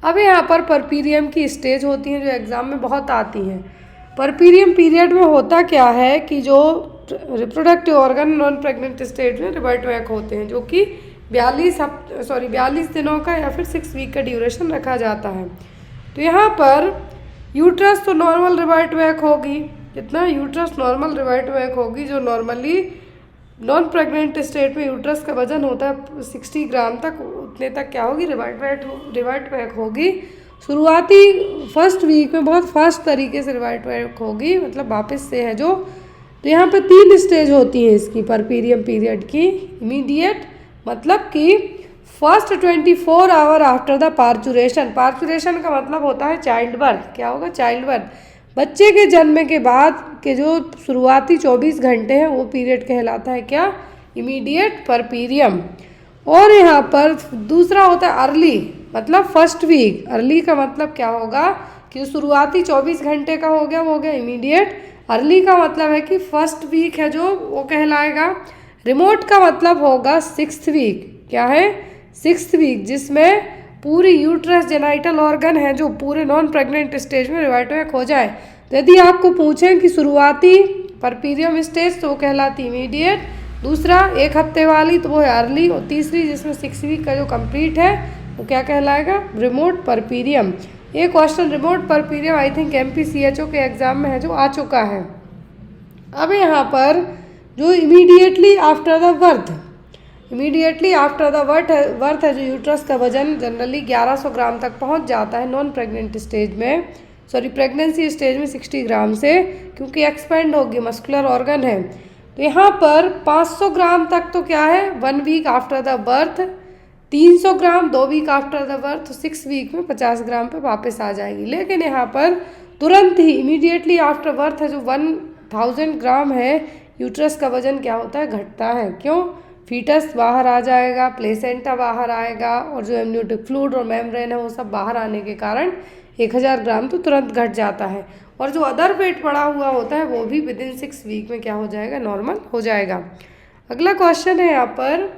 अब यहाँ पर परपीरियम की स्टेज होती हैं जो एग्ज़ाम में बहुत आती हैं। परपीरियम पीरियड में होता क्या है कि जो reproductive organ non pregnant state में रिवर्ट बैक होते हैं, जो कि 42 दिनों का या फिर 6 वीक का ड्यूरेशन रखा जाता है। तो यहाँ पर यूट्रस तो नॉर्मल रिवर्ट बैक होगी, कितना यूट्रस नॉर्मल रिवर्ट बैक होगी, जो नॉर्मली नॉन प्रेग्नेंट स्टेट में यूट्रस का वजन होता है 60 ग्राम तक, उतने तक क्या होगी रिवर्ट बैक होगी। शुरुआती फर्स्ट वीक में बहुत फास्ट तरीके से रिवर्ट बैक होगी, मतलब वापस से है जो। तो यहाँ पे 3 स्टेज होती हैं इसकी परपीरियम पीरियड की। इमीडिएट मतलब कि first 24 hour after the parturition का मतलब होता है चाइल्ड बर्थ। क्या होगा चाइल्ड बर्थ, बच्चे के जन्म के बाद के जो शुरुआती 24 घंटे हैं वो पीरियड कहलाता है क्या इमीडिएट परपीरियम। और यहाँ पर दूसरा होता है अर्ली मतलब फर्स्ट वीक। अर्ली का मतलब क्या होगा कि शुरुआती 24 घंटे का हो गया वो हो गया इमीडिएट। अर्ली का मतलब है कि फर्स्ट वीक है जो वो कहलाएगा। रिमोट का मतलब होगा 6th वीक। क्या है 6th वीक, जिसमें पूरी यूट्रस जेनाइटल ऑर्गन है जो पूरे नॉन प्रेग्नेंट स्टेज में रिवर्ट बैक हो जाए। तो यदि आपको पूछें कि शुरुआती परपीरियम स्टेज तो वो कहलाती इमीडिएट, दूसरा 1 हफ्ते वाली तो वो है अर्ली, और तीसरी जिसमें 6 वीक का जो कंप्लीट है वो क्या कहलाएगा रिमोट परपीरियम। ये question remote puerperium I think MPCHO के एग्जाम में है जो आ चुका है। अब यहाँ पर जो इमीडिएटली आफ्टर द बर्थ है जो यूट्रस का वजन जनरली 1100 ग्राम तक पहुँच जाता है नॉन प्रेग्नेंट स्टेज में, प्रेगनेंसी स्टेज में 60 ग्राम से, क्योंकि एक्सपेंड होगी मस्कुलर ऑर्गन है। तो यहाँ पर 500 ग्राम तक तो क्या है 1 week after the birth, 300 gram 2 week after the birth, 6 week में 50 ग्राम पे वापस आ जाएगी। लेकिन यहाँ पर तुरंत ही इमीडिएटली आफ्टर बर्थ है जो 1000 ग्राम है यूट्रस का वजन क्या होता है घटता है। क्यों, फीटस बाहर आ जाएगा, प्लेसेंटा बाहर आएगा, और जो एमनियोटिक फ्लूइड और मेम्ब्रेन है वो सब बाहर आने के कारण 1000 ग्राम तो तुरंत घट जाता है। और जो अदर वेट पड़ा हुआ होता है वो भी विदिन 6 वीक में क्या हो जाएगा नॉर्मल हो जाएगा। अगला क्वेश्चन है यहाँ पर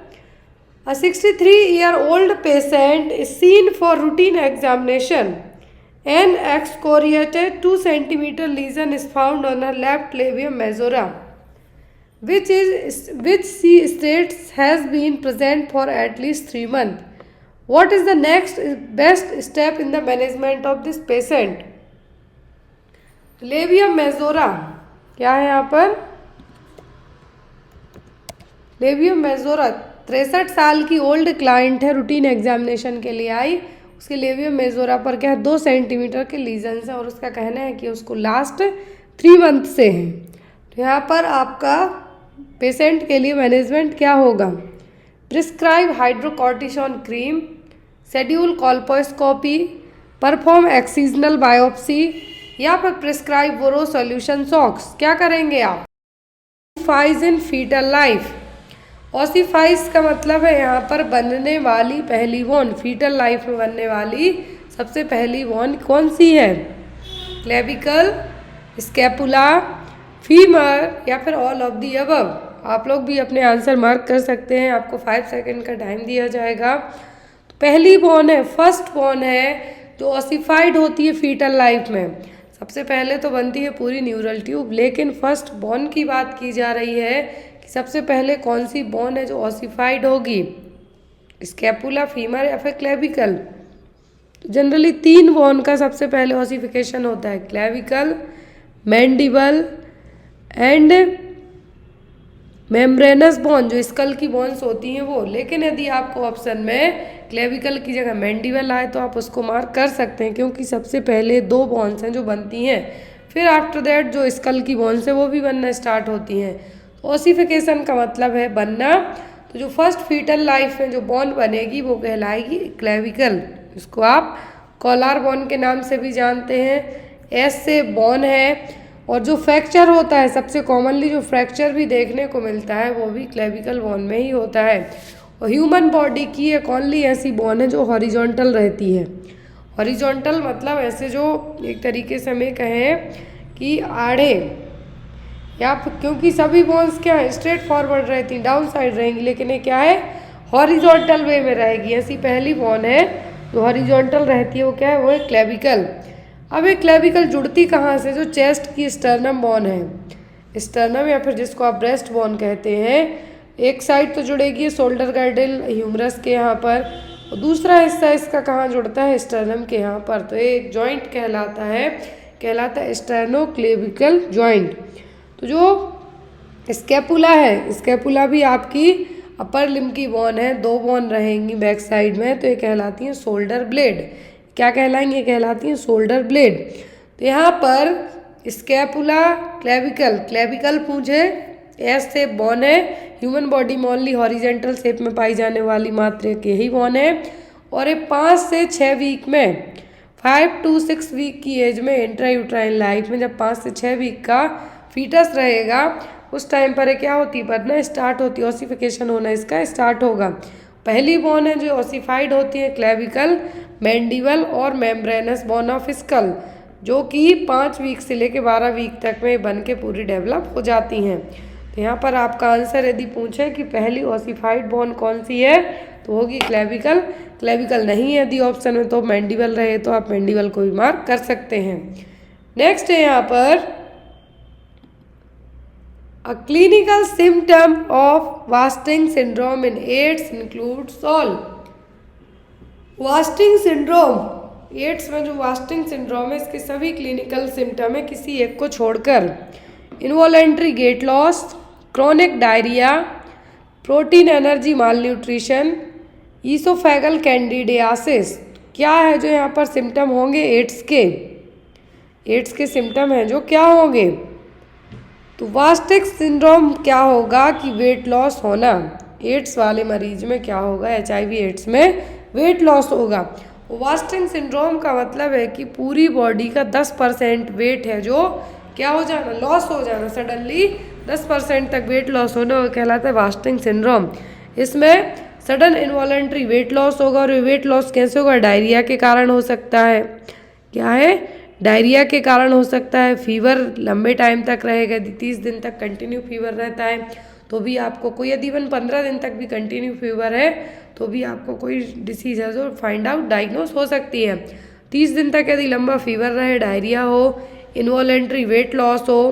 A 63-year-old patient is seen for routine examination. An excoriated 2 centimeter lesion is found on her left labium majora, which she states has been present for at least 3 months. What is the next best step in the management of this patient? Labium majora क्या है यहाँ पर, लेबियम मेजोरा 63 साल की ओल्ड क्लाइंट है, रूटीन एग्जामिनेशन के लिए आई। उसके लेबियम मेजोरा पर क्या है 2 सेंटीमीटर के लीजन्स हैं और उसका कहना है कि उसको लास्ट 3 मंथ से हैं। तो यहाँ पर आपका पेशेंट के लिए मैनेजमेंट क्या होगा, prescribe hydrocortisone cream, schedule colposcopy, perform excisional biopsy, या फिर प्रिस्क्राइब बोरो सॉल्यूशन सॉक्स। क्या करेंगे आप फाइज इन फीटल लाइफ। ऑसिफाइज का मतलब है यहाँ पर बनने वाली पहली बॉन, फीटल लाइफ में बनने वाली सबसे पहली बॉन कौन सी है? क्लेविकल, स्कैपुला, फीमर या फिर ऑल ऑफ दी अबव। आप लोग भी अपने आंसर मार्क कर सकते हैं, आपको 5 सेकंड का टाइम दिया जाएगा। तो पहली बॉन है, फर्स्ट बॉन है जो ऑसिफाइड होती है फीटल लाइफ में। सबसे पहले तो बनती है पूरी न्यूरल ट्यूब, लेकिन फर्स्ट बॉन की बात की जा रही है कि सबसे पहले कौन सी बॉन है जो ऑसिफाइड होगी, स्कैपुला, फीमर या फिर क्लेविकल। जनरली 3 बॉन का सबसे पहले ऑसिफिकेशन होता है, क्लेविकल, मैंडिबल एंड मेम्ब्रेनस बॉन, जो स्कल की बॉन्स होती हैं वो। लेकिन यदि आपको ऑप्शन में क्लेविकल की जगह मैंडिबल आए तो आप उसको मार्क कर सकते हैं, क्योंकि सबसे पहले 2 बॉन्स हैं जो बनती हैं, फिर आफ्टर दैट जो स्कल की बॉन्स है वो भी बनना स्टार्ट होती हैं। ऑसिफिकेशन का मतलब है बनना। तो जो फर्स्ट फीटल लाइफ में जो बॉन बनेगी वो कहलाएगी क्लेविकल, इसको आप कॉलर बॉन के नाम से भी जानते हैं। एस से बॉन है, और जो फ्रैक्चर होता है सबसे कॉमनली जो फ्रैक्चर भी देखने को मिलता है वो भी क्लेविकल बॉन में ही होता है। और ह्यूमन बॉडी की एक ओनली ऐसी बॉन है जो हॉरिजॉन्टल रहती है। हॉरिजॉन्टल मतलब ऐसे जो एक तरीके से हमें कहें कि आड़े, या क्योंकि सभी बॉन्स क्या है स्ट्रेट फॉरवर्ड रहती हैं, डाउन साइड रहेंगी, लेकिन ये क्या है हॉरिजॉन्टल वे में रहेगी। ऐसी पहली बॉन है जो हॉरिजॉन्टल रहती है, वो क्या है, वो है क्लेविकल। अब ये क्लेविकल जुड़ती कहाँ से? जो चेस्ट की स्टर्नम बॉन है, स्टर्नम या फिर जिसको आप ब्रेस्ट बॉन कहते हैं, एक साइड तो जुड़ेगी शोल्डर गर्डल ह्यूमरस के यहाँ पर, और दूसरा हिस्सा इसका कहाँ जुड़ता है? स्टर्नम के यहाँ पर। तो ये एक जॉइंट कहलाता है स्टर्नोक्लेविकल जॉइंट। तो जो स्कैपुला है, स्कैपुला भी आपकी अपर लिम्ब की बॉन है, 2 बॉन रहेंगी बैक साइड में, तो ये कहलाती हैं शोल्डर ब्लेड। क्या कहलाएंगे? कहलाती हैं शोल्डर ब्लेड। तो यहाँ पर स्कैपुला, क्लेविकल, क्लेविकल पूछे, एस से बॉन है, ह्यूमन बॉडी में ओनली हॉरिजेंटल शेप में पाई जाने वाली मात्र के ही बॉन है, और ये 5 से 6 वीक में, 5 to 6 वीक की एज में इंट्रायूट्राइन लाइफ में, जब 5 से 6 वीक का फीटस रहेगा उस टाइम पर क्या होती है? बनना स्टार्ट होती है, ऑसिफिकेशन होना इसका स्टार्ट होगा। पहली बॉन है जो ऑसिफाइड होती है क्लेविकल, मैंडिबल और मेम्ब्रेनस बॉन ऑफ स्कल, जो कि 5 वीक से लेकर 12 वीक तक में बन के पूरी डेवलप हो जाती हैं। तो यहाँ पर आपका आंसर यदि पूछे कि पहली ऑसिफाइड बॉन कौन सी है तो होगी क्लेविकल। क्लेविकल नहीं है यदि ऑप्शन में तो मैंडिबल रहे तो आप मैंडिबल को भी मार्क कर सकते हैं। नेक्स्ट है यहाँ पर A clinical symptom of Wasting syndrome in AIDS includes all. Wasting syndrome, AIDS में जो वास्टिंग सिंड्रोम है इसके सभी क्लिनिकल सिम्टम है किसी एक को छोड़कर। Involuntary gait loss, chronic diarrhoea, protein energy malnutrition, oesophageal candidiasis. क्या है जो यहाँ पर सिम्टम होंगे एड्स के सिम्टम हैं जो क्या होंगे? तो वास्टिंग सिंड्रोम क्या होगा कि वेट लॉस होना। एड्स वाले मरीज में क्या होगा? HIV एड्स में वेट लॉस होगा। वास्टिंग सिंड्रोम का मतलब है कि पूरी बॉडी का 10% वेट है जो क्या हो जाना? लॉस हो जाना। सडनली 10% तक वेट लॉस होना वो कहलाता है वास्टिंग सिंड्रोम। इसमें सडन इनवॉलेंट्री वेट लॉस होगा, और वेट लॉस कैसे होगा? डायरिया के कारण हो सकता है। क्या है? डायरिया के कारण हो सकता है। फीवर लंबे टाइम तक रहेगा, 30 दिन तक कंटिन्यू फीवर रहता है तो भी आपको कोई, यदि इवन 15 दिन तक भी कंटिन्यू फीवर है तो भी आपको कोई डिसीज है जो फाइंड आउट डायग्नोस हो सकती है। 30 दिन तक यदि लंबा फीवर रहे, डायरिया हो, इनवॉलेंट्री वेट लॉस हो,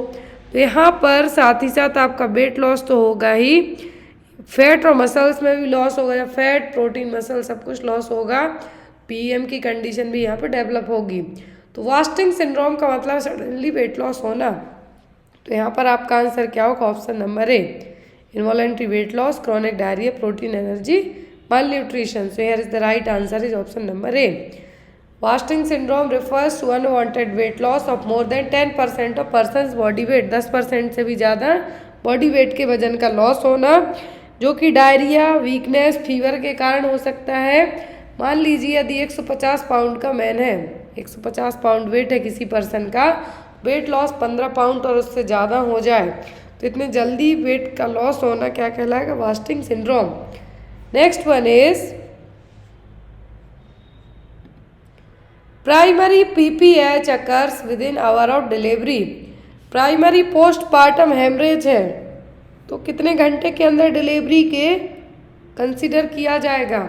तो यहाँ पर साथ ही साथ आपका वेट लॉस तो होगा ही, फैट और मसल्स में भी लॉस होगा। जब फैट, प्रोटीन, मसल सब कुछ लॉस होगा, PM की कंडीशन भी यहाँ पर डेवलप होगी। तो वास्टिंग सिंड्रोम का मतलब सडनली वेट लॉस होना। तो यहाँ पर आपका आंसर क्या होगा? Option number A, involuntary weight loss, chronic diarrhoea, protein energy malnutrition. So here is the right answer is option number A. Wasting syndrome refers to unwanted weight loss of more than 10% of persons body weight. 10% से भी ज़्यादा बॉडी वेट के वजन का लॉस होना, जो कि डायरिया, वीकनेस, फीवर के कारण हो सकता है। मान लीजिए यदि 150 पाउंड का मैन है, 150 पाउंड वेट है किसी पर्सन का, वेट लॉस 15 पाउंड और उससे ज़्यादा हो जाए तो इतने जल्दी वेट का लॉस होना क्या कहलाएगा? Wasting syndrome. Next one is primary PPH occurs within hour of delivery. Primary postpartum haemorrhage है तो कितने घंटे के अंदर डिलीवरी के कंसीडर किया जाएगा?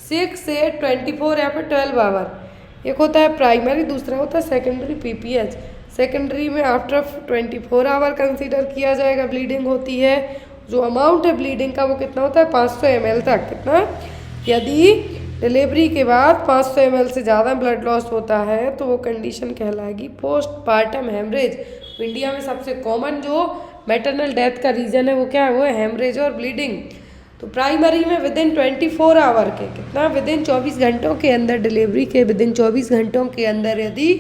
6 से 24 या फिर 12 आवर। एक होता है प्राइमरी, दूसरा होता है सेकेंडरी पीपीएच। सेकेंडरी में आफ्टर 24 आवर कंसीडर किया जाएगा ब्लीडिंग होती है। जो अमाउंट है ब्लीडिंग का वो कितना होता है? 500 ml तक। कितना? यदि डिलीवरी के बाद 500 ml से ज़्यादा ब्लड लॉस होता है तो वो कंडीशन कहलाएगी पोस्टपार्टम हेमरेज। इंडिया में सबसे कॉमन जो मैटरनल डेथ का रीज़न है वो क्या है? वो है हेमरेज और ब्लीडिंग। तो प्राइमरी में विद इन 24 आवर के, कितना? विद इन 24 घंटों के अंदर, डिलीवरी के विद इन 24 घंटों के अंदर यदि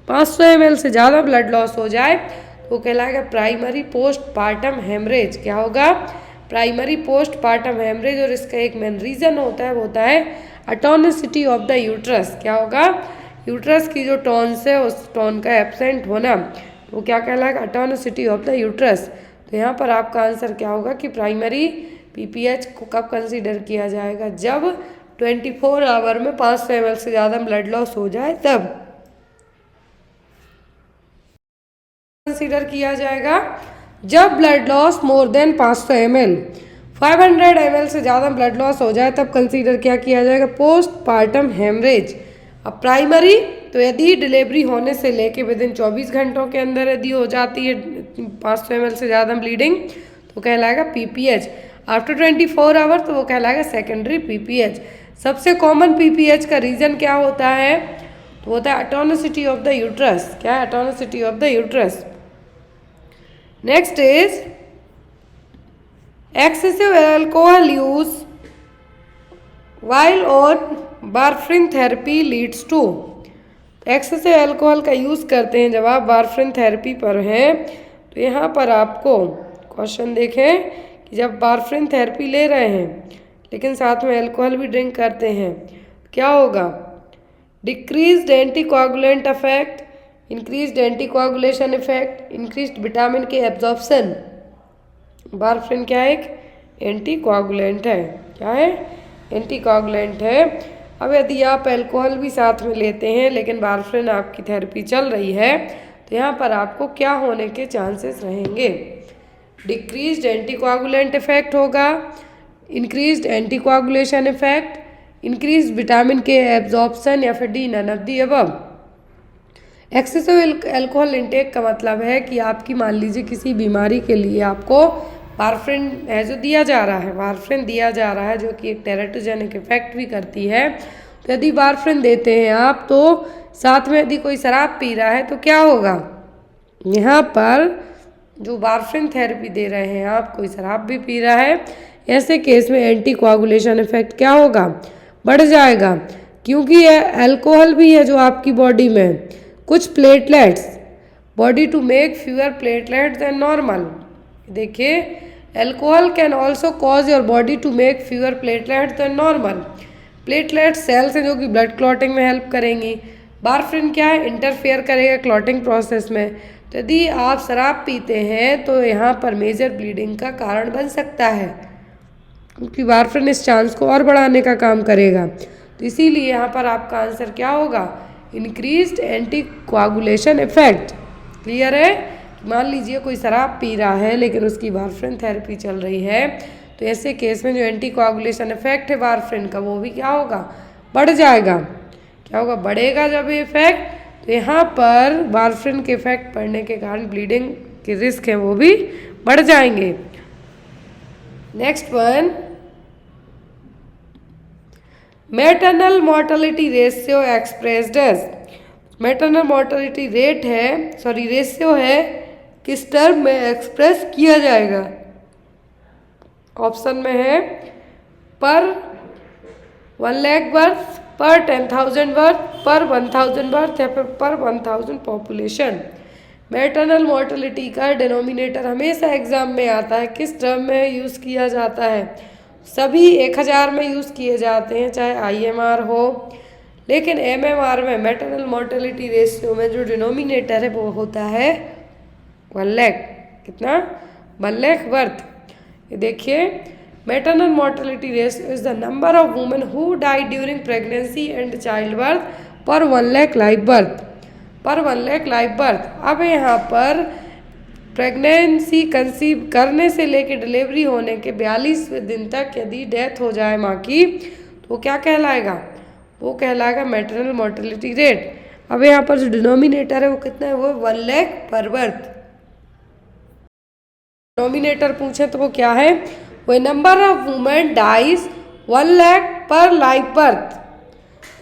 500 ml से ज़्यादा ब्लड लॉस हो जाए तो वो कहलाएगा प्राइमरी पोस्टपार्टम हेमरेज। क्या होगा? Primary postpartum haemorrhage. और इसका एक मेन रीज़न होता है वो होता है अटोनिसिटी ऑफ द यूट्रस। क्या होगा? यूट्रस की जो टॉन्स है उस टॉन का एब्सेंट होना, वो क्या कहलाएगा? अटोनिसिटी ऑफ द यूट्रस। तो यहाँ पर आपका आंसर क्या होगा कि प्राइमरी पीपीएच को कब कंसीडर किया जाएगा? जब 24 आवर में 500 ml से ज़्यादा ब्लड लॉस हो जाए तब कंसीडर किया जाएगा। जब blood loss more than 500 ml, 500 ml से ज़्यादा ब्लड लॉस हो जाए तब कंसीडर क्या किया जाएगा? Postpartum haemorrhage. अब प्राइमरी तो यदि डिलीवरी होने से लेके विद इन 24 घंटों के अंदर यदि हो जाती है 500 ml से ज़्यादा ब्लीडिंग तो कहलाएगा पीपीएच। आफ्टर 24 आवर तो वो कहलाएगा सेकेंडरी पीपीएच। सबसे कॉमन पीपीएच का रीज़न क्या होता है? तो होता है अटोनिसिटी ऑफ द यूट्रस। क्या है? Atonicity of the uterus. Next is excessive alcohol use while on warfarin therapy leads to. Excessive alcohol का यूज़ करते हैं जब आप वारफ्रिन थेरेपी पर हैं। तो यहाँ पर आपको क्वेश्चन देखें कि जब वारफ्रिन थेरेपी ले रहे हैं लेकिन साथ में अल्कोहल भी ड्रिंक करते हैं क्या होगा? Decreased anticoagulant effect, increased anticoagulation effect, increased vitamin K absorption. Warfarin क्या है? एक एंटीकोआगुलेंट है। क्या है? एंटीकोआगुलेंट है। अब यदि आप अल्कोहल भी साथ में लेते हैं लेकिन वारफ्रिन आपकी थेरेपी चल रही है तो यहाँ पर आपको क्या होने के चांसेस रहेंगे? डिक्रीज्ड एंटीकोआगुलेंट इफेक्ट होगा, increased anticoagulation effect, increased vitamin K absorption, या फिर D none of the above. Excessive alcohol intake का मतलब है कि आपकी मान लीजिए किसी बीमारी के लिए आपको वारफ्रिन है जो दिया जा रहा है, वारफ्रिन दिया जा रहा है जो कि एक टेरेटोजेनिक इफेक्ट भी करती है। तो यदि वारफ्रिन देते हैं आप तो साथ में यदि कोई शराब पी रहा है तो क्या होगा? यहाँ पर जो वारफ्रिन थेरेपी दे रहे हैं आप, कोई शराब भी पी रहा है, ऐसे केस में एंटीकोआगुलेशन इफेक्ट क्या होगा? बढ़ जाएगा। क्योंकि यह अल्कोहल भी है जो आपकी बॉडी में कुछ platelets, body to make fewer platelets than normal. देखिए, alcohol can also cause your body to make fewer platelets than normal. Platelet cells हैं जो कि ब्लड क्लॉटिंग में हेल्प करेंगी। वारफ्रिन क्या है? इंटरफेयर करेगा क्लॉटिंग प्रोसेस में। तो यदि आप शराब पीते हैं तो यहाँ पर मेजर ब्लीडिंग का कारण बन सकता है क्योंकि वारफ्रिन इस चांस को और बढ़ाने का काम करेगा। तो इसीलिए यहाँ पर आपका आंसर क्या होगा? Increased anticoagulation effect. क्लियर है? मान लीजिए कोई शराब पी रहा है लेकिन उसकी वारफ्रिन थेरेपी चल रही है तो ऐसे केस में जो एंटीकोआगुलेशन इफेक्ट है वारफ्रिन का वो भी क्या होगा? बढ़ जाएगा। क्या होगा? बढ़ेगा जब ये इफेक्ट। तो यहाँ पर वारफ्रिन के इफेक्ट पड़ने के कारण ब्लीडिंग के रिस्क हैं वो भी बढ़ जाएंगे। Next one, maternal mortality ratio expressed as. Maternal mortality rate है, सॉरी रेशियो है, किस टर्म में एक्सप्रेस किया जाएगा? ऑप्शन में है पर 1 लाख बर्थ, पर 10,000 बर्थ, पर 1,000 बर्थ, या फिर पर 1,000 पॉपुलेशन। मैटरनल मोर्टेलिटी का डिनोमिनेटर हमेशा एग्जाम में आता है, किस टर्म में यूज़ किया जाता है? सभी 1000 में यूज़ किए जाते हैं चाहे IMR हो, लेकिन MMR में मैटरनल मोर्टेलिटी रेशियो में जो डिनोमिनेटर है वो होता है 1 लाख। कितना 1 लाख बर्थ। ये देखिए maternal mortality rate is the number of women who died during pregnancy and child birth पर 1 लाख लाइव बर्थ, पर 1 लाख लाइव बर्थ। अब यहाँ पर प्रेगनेंसी कंसीव करने से लेकर डिलीवरी होने के 42वें दिन तक यदि डेथ हो जाए माँ की तो वो क्या कहलाएगा, वो कहलाएगा मैटरनल मोर्टेलिटी रेट। अब यहाँ पर जो डिनोमिनेटर है वो कितना है, वो 1 लाख पर बर्थ। डिनोमिनेटर पूछे तो वो क्या है, वो number of women dies 1 lakh पर live birth.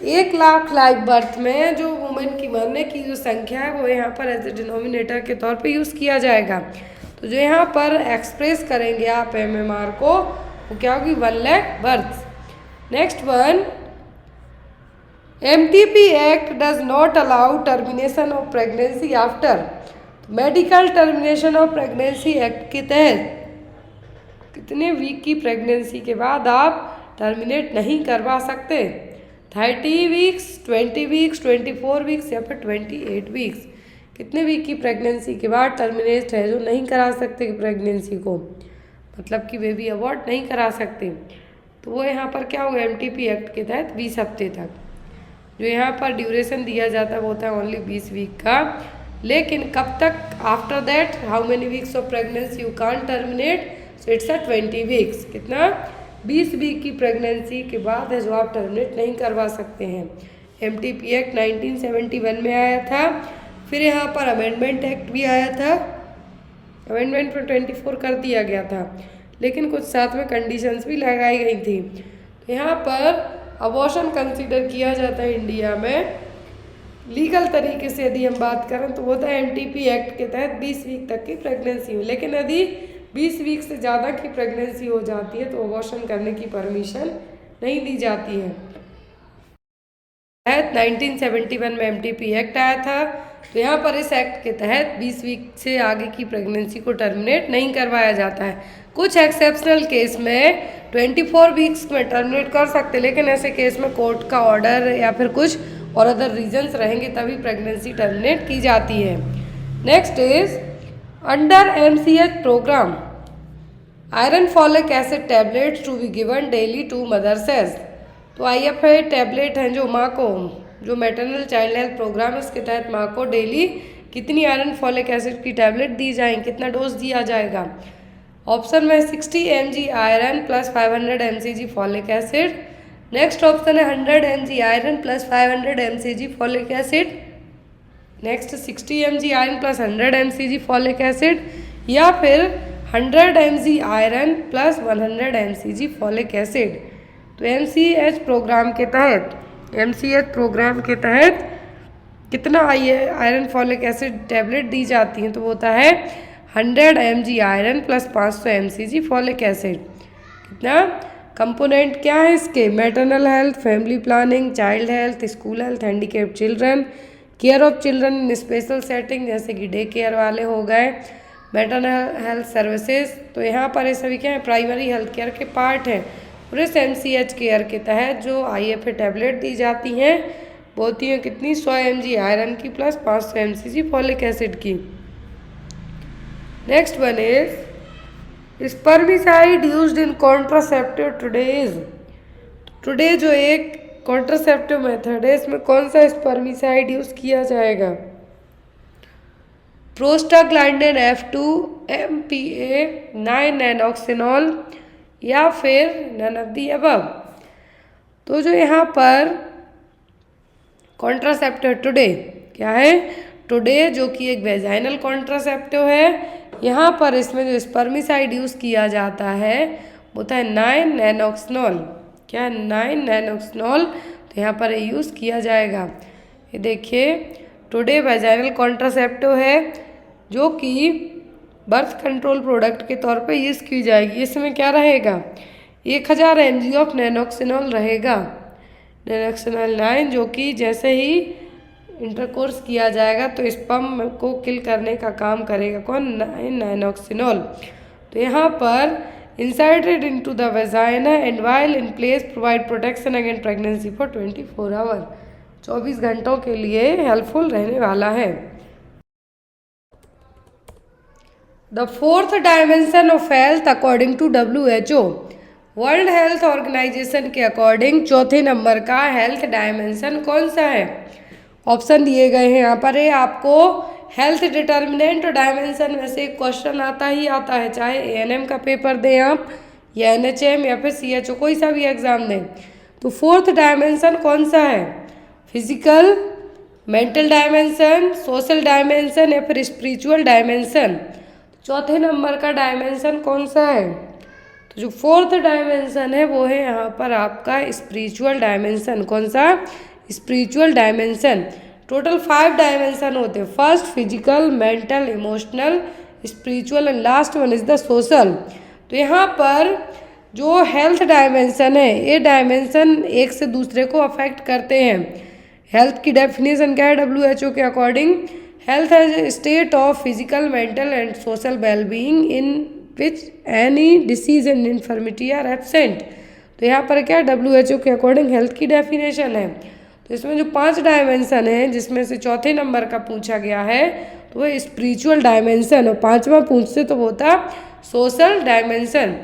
1 lakh live birth में जो वुमेन की मरने की जो संख्या है वो यहाँ पर एज ए डिनोमिनेटर के तौर पे यूज़ किया जाएगा। तो जो यहाँ पर एक्सप्रेस करेंगे आप MMR को वो क्या होगी, 1 lakh birth. Next one, MTP act does not allow termination of pregnancy after. Medical termination of pregnancy act के तहत कितने वीक की प्रेगनेंसी के बाद आप टर्मिनेट नहीं करवा सकते, 30 वीक्स, 20 वीक्स, 24 वीक्स या फिर 28 वीक्स। कितने वीक की प्रेगनेंसी के बाद टर्मिनेट है जो नहीं करा सकते प्रेगनेंसी को, मतलब कि बेबी अबॉर्ट नहीं करा सकते, तो वो यहाँ पर क्या होगा, MTP एक्ट के तहत 20 हफ्ते तक। जो यहाँ पर ड्यूरेशन दिया जाता है वो होता है ओनली 20 वीक का। लेकिन कब तक, after that how many weeks of pregnancy you can't terminate, so it's 20 weeks. कितना, 20 वीक की प्रेगनेंसी के बाद है जो आप टर्मिनेट नहीं करवा सकते हैं। MTP एक्ट 1971 में आया था। फिर यहाँ पर अमेंडमेंट एक्ट भी आया था, अमेंडमेंट में 24 कर दिया गया था, लेकिन कुछ साथ में कंडीशंस भी लगाई गई थी। तो यहाँ पर अबॉर्शन कंसीडर किया जाता है इंडिया में लीगल तरीके से। यदि हम बात करें तो वो होता है MTP एक्ट के तहत 20 वीक तक की प्रेगनेंसी हो, लेकिन यदि 20 वीक से ज़्यादा की प्रेगनेंसी हो जाती है तो अबॉर्शन करने की परमिशन नहीं दी जाती है। 1971 में MTP एक्ट आया था, तो यहाँ पर इस एक्ट के तहत 20 वीक से आगे की प्रेगनेंसी को टर्मिनेट नहीं करवाया जाता है। कुछ एक्सेप्शनल केस में 24 वीक्स में टर्मिनेट कर सकते, लेकिन ऐसे केस में कोर्ट का ऑर्डर या फिर कुछ और अदर रीजंस रहेंगे तभी प्रेगनेंसी टर्मिनेट की जाती है। Next is under MCH programme iron folic acid tablets to be given daily to mothers as. तो IFA टैबलेट हैं जो माँ को, जो मैटरनल चाइल्ड हेल्थ प्रोग्राम है उसके तहत माँ को डेली कितनी आयरन फॉलिक एसिड की टैबलेट दी जाएंगी, कितना डोज दिया जाएगा। ऑप्शन में 60 mg iron plus 500 mcg folic acid. Next option है 100 mg iron plus 500 mcg folic acid. Next 60 mg iron plus 100 mcg folic acid, या फिर 100 mg iron plus 100 mcg folic acid. तो MCH प्रोग्राम के तहत कितना आयरन फॉलिक एसिड टैबलेट दी जाती हैं, तो वो होता है 100 mg iron plus 500 mcg folic acid. कितना, कंपोनेंट क्या है इसके, maternal health, family planning, child health, school health, handicapped children, care of children in special setting जैसे कि डे केयर वाले हो गए, मैटरनल हेल्थ सर्विसेज। तो यहाँ पर ये सभी क्या है, प्राइमरी हेल्थ केयर के पार्ट हैं। और इस MCH केयर के तहत जो IFA टैबलेट दी जाती हैं वो होती हैं कितनी, 100 mg आयरन की प्लस 500 mcg फॉलिक एसिड की। Next one is spermicide used in contraceptive today जो एक कॉन्ट्रासेप्टिव मेथड है इसमें कौन सा स्पर्मिसाइड यूज किया जाएगा, प्रोस्टाग्लैंडिन F2, MPA, 9-nanoxynol या फिर नन ऑफ दी अबव। तो जो यहाँ पर कॉन्ट्रासेप्टिव टुडे क्या है, टुडे जो कि एक वेजाइनल कॉन्ट्रासेप्टिव है, यहाँ पर इसमें जो स्पर्मिसाइड यूज़ किया जाता है वो होता है 9-nanoxynol। क्या है, 9-nanoxynol। तो यहाँ पर यूज़ किया जाएगा। ये देखिए टुडे वेजाइनल कॉन्ट्रासेप्टिव है जो कि बर्थ कंट्रोल प्रोडक्ट के तौर पे यूज़ की जाएगी। इसमें क्या रहेगा, 1000 mg ऑफ नैनोक्सिनॉल रहेगा, नैनोक्सिनॉल 9, जो कि जैसे ही इंटरकोर्स किया जाएगा तो स्पर्म को किल करने का काम करेगा कौन, नैनोक्सिनॉल। तो यहाँ पर inserted into the vagina and while in place provide protection against pregnancy for 24 hour, 24 घंटों के लिए हेल्पफुल रहने वाला है। The fourth dimension of health according to WHO, world health organisation के अकॉर्डिंग चौथे नंबर का हेल्थ डायमेंशन कौन सा है? ऑप्शन दिए गए हैं यहाँ पर। आपको हेल्थ डिटर्मिनेंट और डायमेंशन में से एक क्वेश्चन आता ही आता है, चाहे ANM का पेपर दें आप या NHM या फिर CHO कोई सा भी एग्जाम दें। तो फोर्थ डायमेंशन कौन सा है? Physical, mental dimension, social dimension या फिर स्पिरिचुअल डायमेंशन? चौथे नंबर का डायमेंशन कौन सा है? तो जो फोर्थ डायमेंशन है वो है यहाँ पर आपका स्पिरिचुअल डायमेंशन। कौन सा? Spiritual dimension. टोटल 5 डायमेंशन होते हैं। First physical, mental, emotional, spiritual and last one is the social. तो यहाँ पर जो हेल्थ डायमेंशन है, ये डायमेंशन एक से दूसरे को अफेक्ट करते हैं। हेल्थ की डेफिनेशन क्या है WHO के according? Health as a state of physical, mental and social wellbeing in which any disease and infirmity are absent. तो यहाँ पर क्या WHO के अकॉर्डिंग हेल्थ की डेफिनेशन है। तो इसमें जो 5 डायमेंशन है जिसमें से चौथे नंबर का पूछा गया है तो वह स्पिरिचुअल डायमेंशन, और 5वां पूछते तो वो होता social dimension.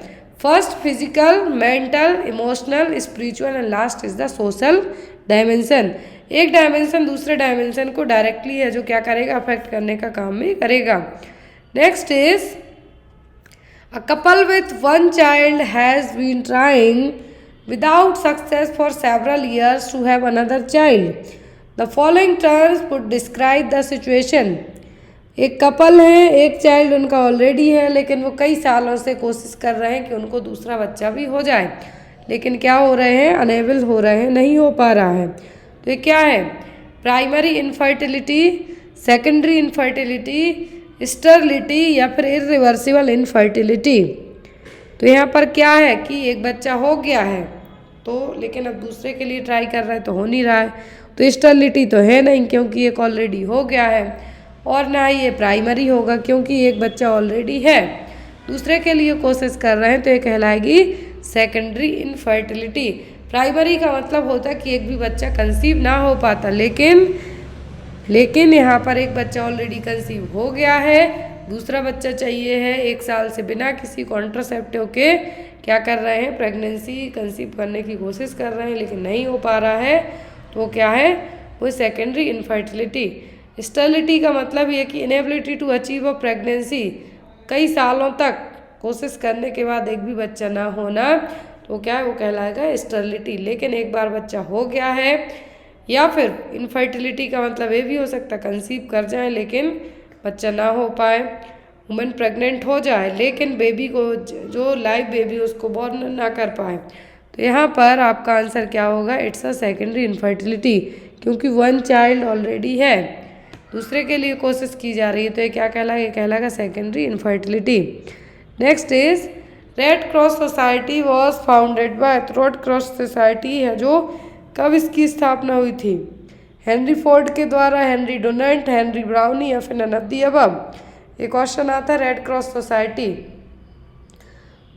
First physical, mental, emotional, spiritual and last is the social dimension. एक डायमेंशन दूसरे डायमेंशन को डायरेक्टली है जो क्या करेगा? अफेक्ट करने का काम भी करेगा। Next is a couple with one child has been trying without success for several years to have another child. The following terms would describe the situation. एक कपल है, एक चाइल्ड उनका ऑलरेडी है, लेकिन वो कई सालों से कोशिश कर रहे हैं कि उनको दूसरा बच्चा भी हो जाए, लेकिन क्या हो रहे हैं? अनेबल हो रहे हैं, नहीं हो पा रहा है। तो ये क्या है? प्राइमरी इनफर्टिलिटी, सेकेंडरी इनफर्टिलिटी, स्टरलिटी या फिर इरिवर्सिबल इनफर्टिलिटी। तो यहाँ पर क्या है कि एक बच्चा हो गया है तो लेकिन अब दूसरे के लिए ट्राई कर रहा है तो हो नहीं रहा है। तो स्टरलिटी तो है नहीं क्योंकि एक ऑलरेडी हो गया है, और ना ही ये प्राइमरी होगा क्योंकि एक बच्चा ऑलरेडी है। दूसरे के लिए कोशिश कर रहे हैं तो ये कहलाएगी सेकेंडरी इनफर्टिलिटी। प्राइमरी का मतलब होता है कि एक भी बच्चा कंसीव ना हो पाता, लेकिन यहाँ पर एक बच्चा ऑलरेडी कंसीव हो गया है, दूसरा बच्चा चाहिए है। 1 साल से बिना किसी कॉन्ट्रासेप्टिव के क्या कर रहे हैं? प्रेगनेंसी कंसीव करने की कोशिश कर रहे हैं लेकिन नहीं हो पा रहा है, तो क्या है? वो सेकेंडरी इनफर्टिलिटी। स्टरलिटी का मतलब ये कि inability to achieve a pregnancy, कई सालों तक कोशिश करने के बाद एक भी बच्चा ना होना, तो क्या है? वो कहलाएगा स्टरलिटी। लेकिन एक बार बच्चा हो गया है, या फिर इनफर्टिलिटी का मतलब ये भी हो सकता है कंसीव कर जाए लेकिन बच्चा ना हो पाए, वुमेन प्रेग्नेंट हो जाए लेकिन बेबी को, जो लाइव बेबी उसको बॉर्न ना कर पाए। तो यहाँ पर आपका आंसर क्या होगा? इट्स अ सेकेंडरी इनफर्टिलिटी, क्योंकि वन चाइल्ड ऑलरेडी है, दूसरे के लिए कोशिश की जा रही है, तो ये क्या कहलाएगा? ये कहलाएगा secondary infertility. Next is red cross society was founded by. Red cross society है जो कब इसकी स्थापना हुई थी? हेनरी फोर्ड के द्वारा, हेनरी डोनाल्ड, हेनरी ब्राउनी या फिर नन ऑफ द अबव? एक क्वेश्चन आता है रेड क्रॉस सोसाइटी।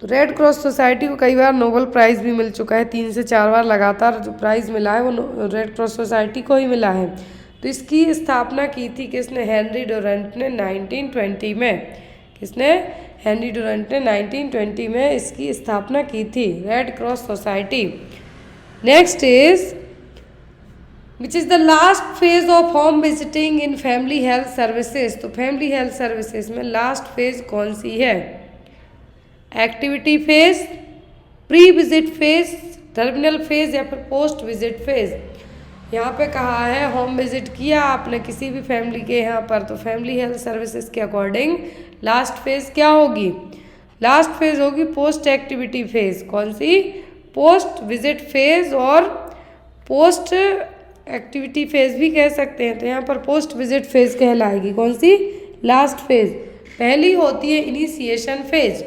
तो रेड क्रॉस सोसाइटी को कई बार नोबेल प्राइज़ भी मिल चुका है, 3 से 4 बार लगातार जो प्राइज़ मिला है वो रेड क्रॉस सोसाइटी को ही मिला है। तो इसकी स्थापना की थी किसने? हेनरी डोनाल्ड ने 1920 में। किसने? हेनरी डोनाल्ड ने 1920 में इसकी स्थापना की थी, red cross society. Next is which is the last phase of home visiting in family health services. तो फैमिली हेल्थ सर्विसेज में लास्ट फेज कौन सी है? Activity phase, pre visit phase, terminal phase या फिर पोस्ट विजिट फेज? यहाँ पे कहा है होम विजिट किया आपने किसी भी फैमिली के यहाँ पर, तो फैमिली हेल्थ सर्विसेज के अकॉर्डिंग लास्ट फेज क्या होगी? लास्ट फेज होगी पोस्ट एक्टिविटी फेज। कौन सी? पोस्ट विजिट फेज और पोस्ट एक्टिविटी फेज भी कह सकते हैं। तो यहाँ पर पोस्ट विजिट फेज कहलाएगी कौन सी? Last phase. पहली होती है इनिशिएशन फेज,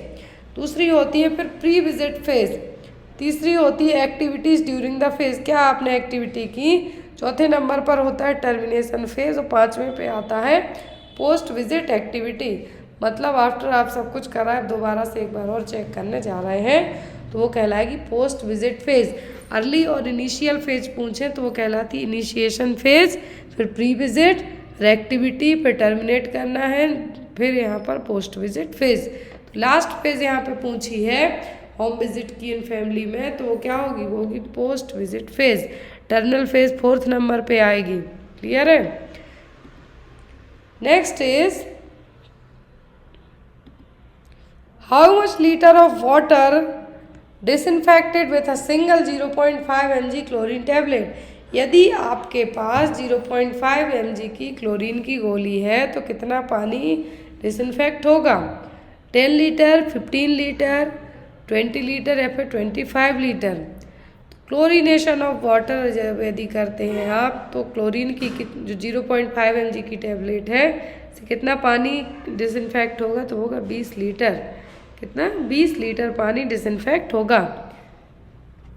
दूसरी होती है फिर प्री विजिट फेज, तीसरी होती है एक्टिविटीज़ ड्यूरिंग द फेज, क्या आपने एक्टिविटी की। चौथे नंबर पर होता है टर्मिनेशन फेज और 5वें पे आता है पोस्ट विजिट एक्टिविटी। मतलब आफ्टर आप सब कुछ करा है, दोबारा से एक बार और चेक करने जा रहे हैं, तो वो कहलाएगी पोस्ट विजिट फेज। अर्ली और इनिशियल फेज पूछें तो वो कहलाती इनिशिएशन फेज, फिर प्री विजिट, फिर एक्टिविटी, फिर टर्मिनेट करना है, फिर यहाँ पर पोस्ट विजिट फेज। तो लास्ट फेज यहाँ पे पूछी है होम विजिट की इन फैमिली में, तो वो क्या होगी, वो होगी post visit phase. Terminal phase 4th number पे आएगी। क्लियर है। Next is how much litre of water disinfected with a single 0.5 mg chlorine tablet. यदि आपके पास 0.5 mg की क्लोरीन की गोली है तो कितना पानी डिसइंफेक्ट होगा? 10 लीटर, 15 लीटर, 20 लीटर या फिर 25 लीटर। क्लोरीनेशन ऑफ वाटर जब यदि करते हैं आप तो क्लोरीन की जो 0.5 mg की टैबलेट है से कितना पानी डिसइंफेक्ट होगा? तो होगा 20 लीटर। कितना? 20 लीटर पानी डिसइंफेक्ट होगा।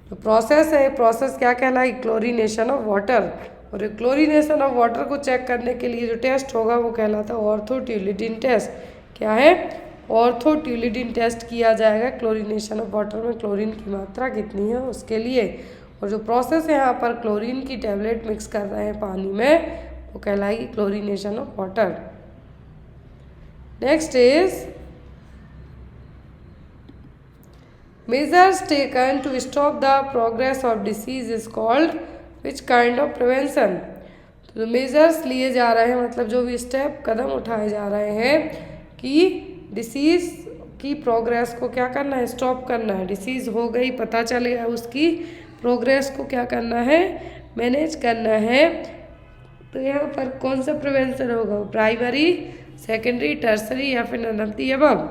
तो प्रोसेस है, प्रोसेस क्या कहलाएगी? Chlorination of water. और क्लोरीनेशन ऑफ वाटर को चेक करने के लिए जो टेस्ट होगा वो कहलाता है ऑर्थोट्यूलिडीन टेस्ट। क्या है? ऑर्थोट्यूलिडीन टेस्ट किया जाएगा क्लोरीनेशन ऑफ वाटर में क्लोरीन की मात्रा कितनी है उसके लिए। और जो प्रोसेस है यहाँ पर क्लोरीन की टैबलेट मिक्स कर रहे हैं पानी में वो कहलाएगी chlorination of water. Next is measures taken to stop the progress of disease is called which kind of prevention। तो मेजर्स लिए जा रहे हैं मतलब जो भी स्टेप कदम उठाए जा रहे हैं कि डिसीज़ की प्रोग्रेस को क्या करना है? स्टॉप करना है। डिसीज़ हो गई, पता चल गया, उसकी प्रोग्रेस को क्या करना है? मैनेज करना है। तो यहाँ पर कौन सा प्रिवेंशन होगा? प्राइमरी, सेकेंडरी, टर्सरी या फिर none of the above.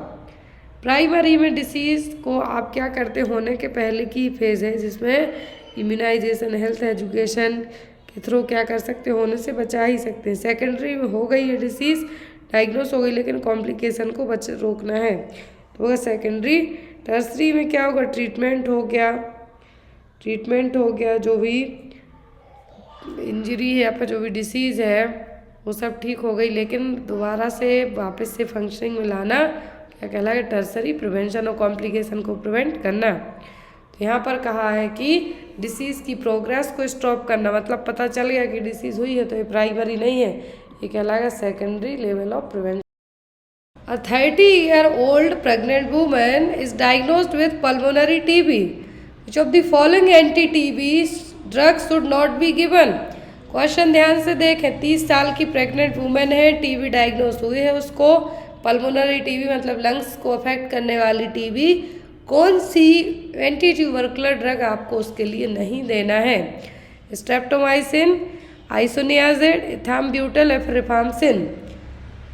Primary में डिसीज़ को आप क्या करते होने के पहले की फेज़ है जिसमें इम्यूनाइजेशन, हेल्थ एजुकेशन के थ्रू क्या कर सकते, होने से बचा ही सकते हैं। सेकेंडरी में हो गई है डिसीज़, डायग्नोस हो गई, लेकिन कॉम्प्लिकेशन को रोकना है तो होगा सेकेंडरी। टर्सरी में क्या होगा? ट्रीटमेंट हो गया, ट्रीटमेंट हो गया, जो भी इंजरी है या फिर जो भी डिसीज़ है वो सब ठीक हो गई, लेकिन दोबारा से वापस से फंक्शनिंग में लाना क्या कहलाएगा? टर्सरी। प्रिवेंशन और कॉम्प्लिकेशन को प्रिवेंट करना। तो यहाँ पर कहा है कि डिसीज़ की प्रोग्रेस को स्टॉप करना, मतलब पता चल गया कि डिसीज़ हुई है तो ये प्राइमरी नहीं है, ये कहलाएगा secondary level of prevention. A 30-year-old pregnant woman is diagnosed with pulmonary TB. Which of the following anti-TB drugs should not be given? Question ध्यान से देखें। 30 साल की प्रेग्नेंट वुमेन है, टीबी डायग्नोस हुई है उसको, पल्मोनरी टीबी मतलब लंग्स को अफेक्ट करने वाली टीबी। कौन सी एंटी ट्यूबरकुलर ड्रग आपको उसके लिए नहीं देना है? स्ट्रेप्टोमाइसिन, आइसोनियाजिड, इथाम्ब्यूटल या फिर रिफाम्सिन।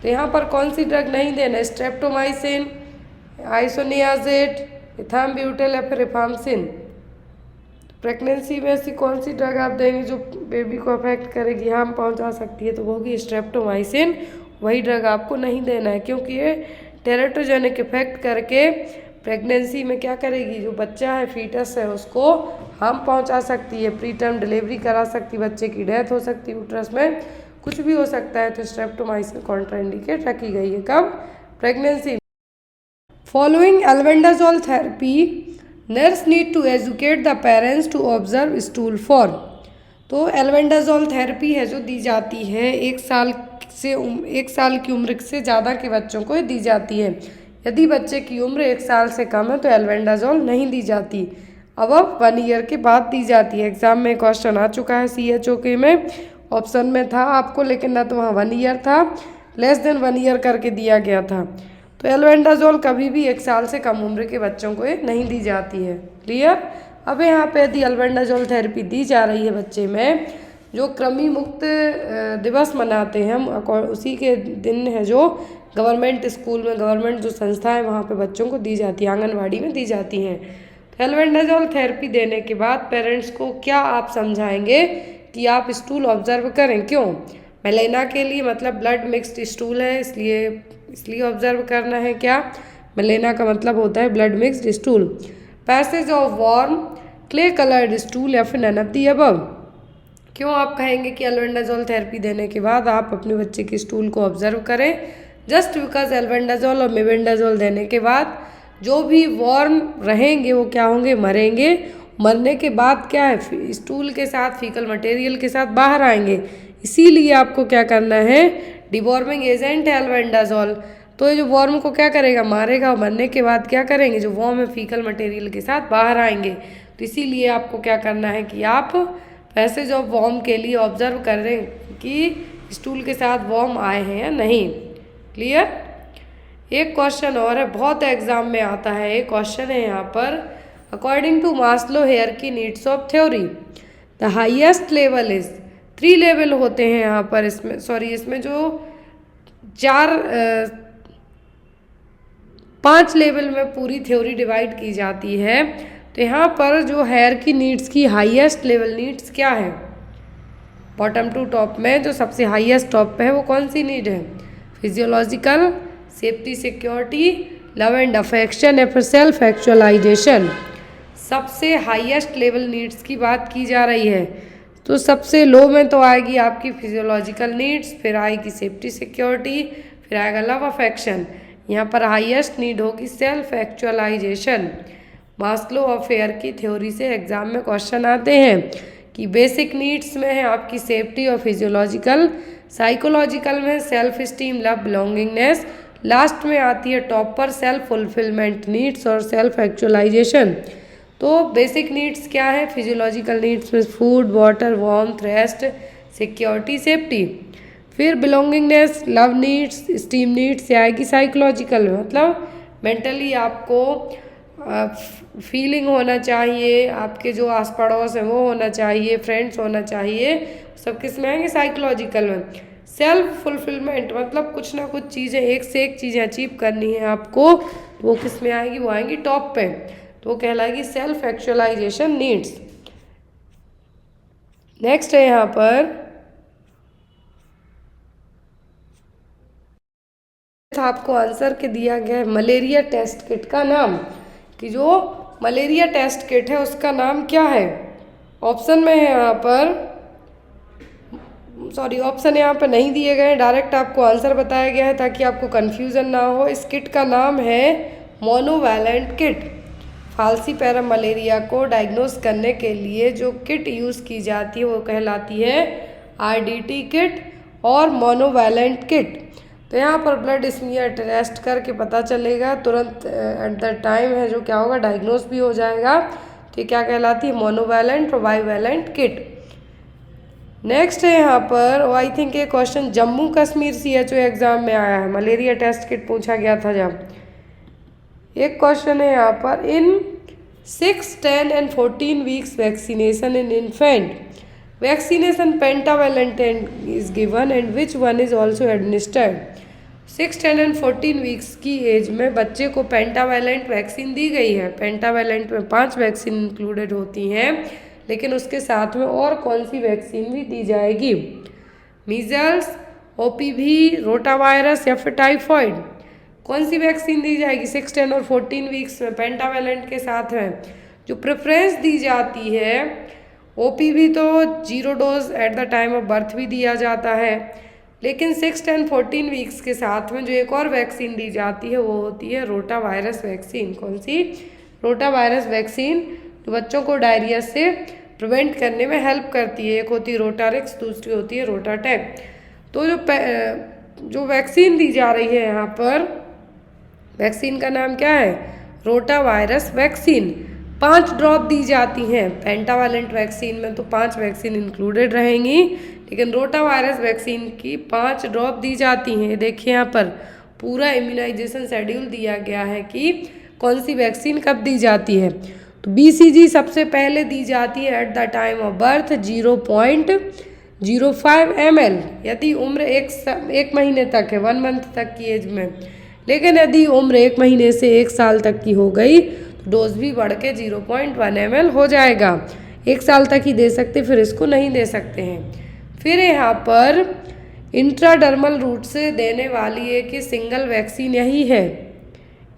तो यहाँ पर कौन सी ड्रग नहीं देना? स्ट्रेप्टोमाइसिन, आइसोनियाजिड, इथाम्ब्यूटल या फिर रिफाम्सिन। प्रेगनेंसी में ऐसी कौन सी ड्रग आप देंगे जो बेबी को अफेक्ट करेगी, हार्म पहुँचा सकती है? तो वो होगी स्ट्रेप्टोमाइसिन। वही ड्रग आपको नहीं देना है क्योंकि ये टेरेटोजेनिक इफेक्ट करके प्रेगनेंसी में क्या करेगी? जो बच्चा है, फीटस है, उसको हार्म पहुंचा सकती है, प्री टर्म डिलीवरी करा सकती है, बच्चे की डेथ हो सकती है, यूट्रस में कुछ भी हो सकता है। तो स्ट्रेप्टोमाइसिन कॉन्ट्राइंडिकेट रखी गई है कब? Pregnancy. Following albendazole therapy nurse need to educate the parents to observe stool for. तो एल्बेंडाजोल थेरेपी है जो दी जाती है 1 साल की उम्र से ज़्यादा के बच्चों को दी जाती है। यदि बच्चे की उम्र 1 साल से कम है तो एल्बेंडाजोल नहीं दी जाती। अब 1 ईयर के बाद दी जाती है। एग्जाम में क्वेश्चन आ चुका है CHOK में, ऑप्शन में था आपको, लेकिन ना तो वहाँ 1 ईयर था, लेस देन 1 ईयर करके दिया गया था। तो एल्बेंडाजोल कभी भी 1 साल से कम उम्र के बच्चों को नहीं दी जाती है। क्लियर। अब यहाँ पे यदि एल्बेंडाजोल थेरेपी दी जा रही है बच्चे में, जो कृमि मुक्त दिवस मनाते हैं हम, उसी के दिन है जो गवर्नमेंट स्कूल में, गवर्नमेंट जो संस्थाएं वहाँ पे बच्चों को दी जाती है, आंगनवाड़ी में दी जाती हैं। तो एल्बेंडाजोल थेरेपी देने के बाद पेरेंट्स को क्या आप समझाएंगे कि आप स्टूल ऑब्जर्व करें? क्यों? मेलेना के लिए, मतलब ब्लड मिक्स्ड स्टूल है इसलिए ऑब्जर्व करना है। क्या? मेलेना का मतलब होता है blood mixed stool. Passage of warm clay coloured stool या फिर नन ऑफ द अबव। क्यों आप कहेंगे कि एल्बेंडाजोल थेरेपी देने के बाद आप अपने बच्चे के स्टूल को ऑब्जर्व करें? जस्ट बिकॉज एल्बेंडाजोल और मेबेंडाजोल देने के बाद जो भी वार्म रहेंगे वो क्या होंगे? मरेंगे। मरने के बाद क्या है? स्टूल के साथ, फीकल मटेरियल के साथ बाहर आएंगे। इसीलिए आपको क्या करना है? डिवॉर्मिंग एजेंट है एल्बेंडाजोल, तो ये जो वॉर्म को क्या करेगा, मारेगा, और मरने के बाद क्या करेंगे, जो वॉर्म है फीकल मटेरियल के साथ बाहर आएंगे। तो इसीलिए आपको क्या करना है कि आप पैसेज ऑफ वॉर्म के लिए ऑब्जर्व कर रहे हैं कि स्टूल के साथ वॉर्म आए हैं या नहीं। क्लियर। एक क्वेश्चन और है, बहुत एग्जाम में आता है। एक क्वेश्चन है यहाँ पर, according to Maslow hierarchy needs of theory the highest level is, 3 level होते हैं यहाँ पर, इसमें जो 5 लेवल में पूरी थ्योरी डिवाइड की जाती है। तो यहाँ पर जो हायरार्की नीड्स की हाईएस्ट लेवल नीड्स क्या है, बॉटम टू टॉप में जो सबसे हाईएस्ट टॉप पे है वो कौन सी नीड है, physiological, safety security, love and affection या फिर सेल्फ एक्चुअलाइजेशन। सबसे हाईएस्ट लेवल नीड्स की बात की जा रही है। तो सबसे लो में तो आएगी आपकी फिजियोलॉजिकल नीड्स, फिर आएगी सेफ्टी सिक्योरिटी, फिर आएगा लव अफेक्शन। यहाँ पर हाईएस्ट नीड होगी self actualisation. Maslow of hierarchy theory से एग्जाम में क्वेश्चन आते हैं कि बेसिक नीड्स में है आपकी सेफ्टी और फिजियोलॉजिकल, साइकोलॉजिकल में self esteem, love, belongingness, last में आती है टॉप पर सेल्फ फुलफिलमेंट नीड्स और सेल्फ एक्चुअलाइजेशन। तो बेसिक नीड्स क्या है, फिजियोलॉजिकल नीड्स में food, water, warmth, rest, security, safety. फिर belongingness, love needs, esteem needs से आएगी साइकोलॉजिकल में, मतलब मेंटली आपको फीलिंग होना चाहिए, आपके जो आस पड़ोस हैं वो होना चाहिए, फ्रेंड्स होना चाहिए, सब किस में आएंगे, साइकोलॉजिकल में। सेल्फ फुलफिलमेंट मतलब कुछ ना कुछ चीज़ें, एक से एक चीज़ें अचीव करनी है आपको, तो वो किस में आएगी, वो आएंगी टॉप पे, तो वो कहलाएगी सेल्फ एक्चुअलाइजेशन नीड्स। नेक्स्ट है यहाँ पर आपको आंसर के दिया गया है मलेरिया टेस्ट किट का नाम, कि जो मलेरिया टेस्ट किट है उसका नाम क्या है। ऑप्शन में है यहाँ पर, सॉरी ऑप्शन यहाँ पर नहीं दिए गए, डायरेक्ट आपको आंसर बताया गया है ताकि आपको कन्फ्यूज़न ना हो। इस किट का नाम है मोनोवैलेंट किट। फाल्सीपैरम मलेरिया को डायग्नोस करने के लिए जो किट यूज़ की जाती है वो कहलाती है RDT किट और मोनोवैलेंट किट। तो यहाँ पर ब्लड स्मीयर टेस्ट करके पता चलेगा तुरंत, एट द टाइम है जो क्या होगा, डायग्नोस भी हो जाएगा। तो क्या कहलाती है, मोनोवैलेंट और बाईवैलेंट किट। नेक्स्ट है यहाँ पर, आई थिंक ये question Jammu Kashmir CHO exam में आया है, मलेरिया टेस्ट किट पूछा गया था जब। एक क्वेश्चन है यहाँ पर, इन 6, 10 and 14 weeks vaccination in infant, vaccination pentavalent is given and which one is also administered. 6, 10 and 14 weeks की एज में बच्चे को पेंटावैलेंट वैक्सीन दी गई है। पेंटावैलेंट में 5 वैक्सीन इंक्लूडेड होती हैं, लेकिन उसके साथ में और कौन सी वैक्सीन भी दी जाएगी, मीजल्स, OPV, रोटावायरस या फिर टाइफॉइड। कौन सी वैक्सीन दी जाएगी 6, 10 और 14 वीक्स में पेंटावैलेंट के साथ में। जो प्रेफरेंस दी जाती है, OPV तो 0 dose at the time of birth भी दिया जाता है, लेकिन 6, 10, 14 वीक्स के साथ में जो एक और वैक्सीन दी जाती है वो होती है रोटावायरस वैक्सीन। कौन सी, रोटावायरस वैक्सीन, जो बच्चों को डायरिया से प्रिवेंट करने में हेल्प करती है। एक होती है रोटारिक्स, दूसरी होती है रोटाटैक। तो जो वैक्सीन दी जा रही है यहाँ पर, वैक्सीन का नाम क्या है, रोटावायरस वैक्सीन। 5 ड्रॉप दी जाती हैं। पेंटावैलेंट वैक्सीन में तो 5 वैक्सीन इंक्लूडेड रहेंगी, लेकिन रोटावायरस वैक्सीन की 5 ड्रॉप दी जाती हैं। देखिए यहाँ पर पूरा इम्यूनाइजेशन शेड्यूल दिया गया है कि कौन सी वैक्सीन कब दी जाती है। तो BCG सबसे पहले दी जाती है at the time of birth 0.05 ml, यदि उम्र एक महीने तक है, 1 मंथ तक की एज में। लेकिन यदि उम्र 1 महीने से 1 साल तक की हो गई तो डोज भी बढ़ के 0.1 ml हो जाएगा। 1 साल तक ही दे सकते, फिर इसको नहीं दे सकते हैं। फिर यहाँ पर इंट्राडर्मल रूट से देने वाली एक ही सिंगल वैक्सीन यही है।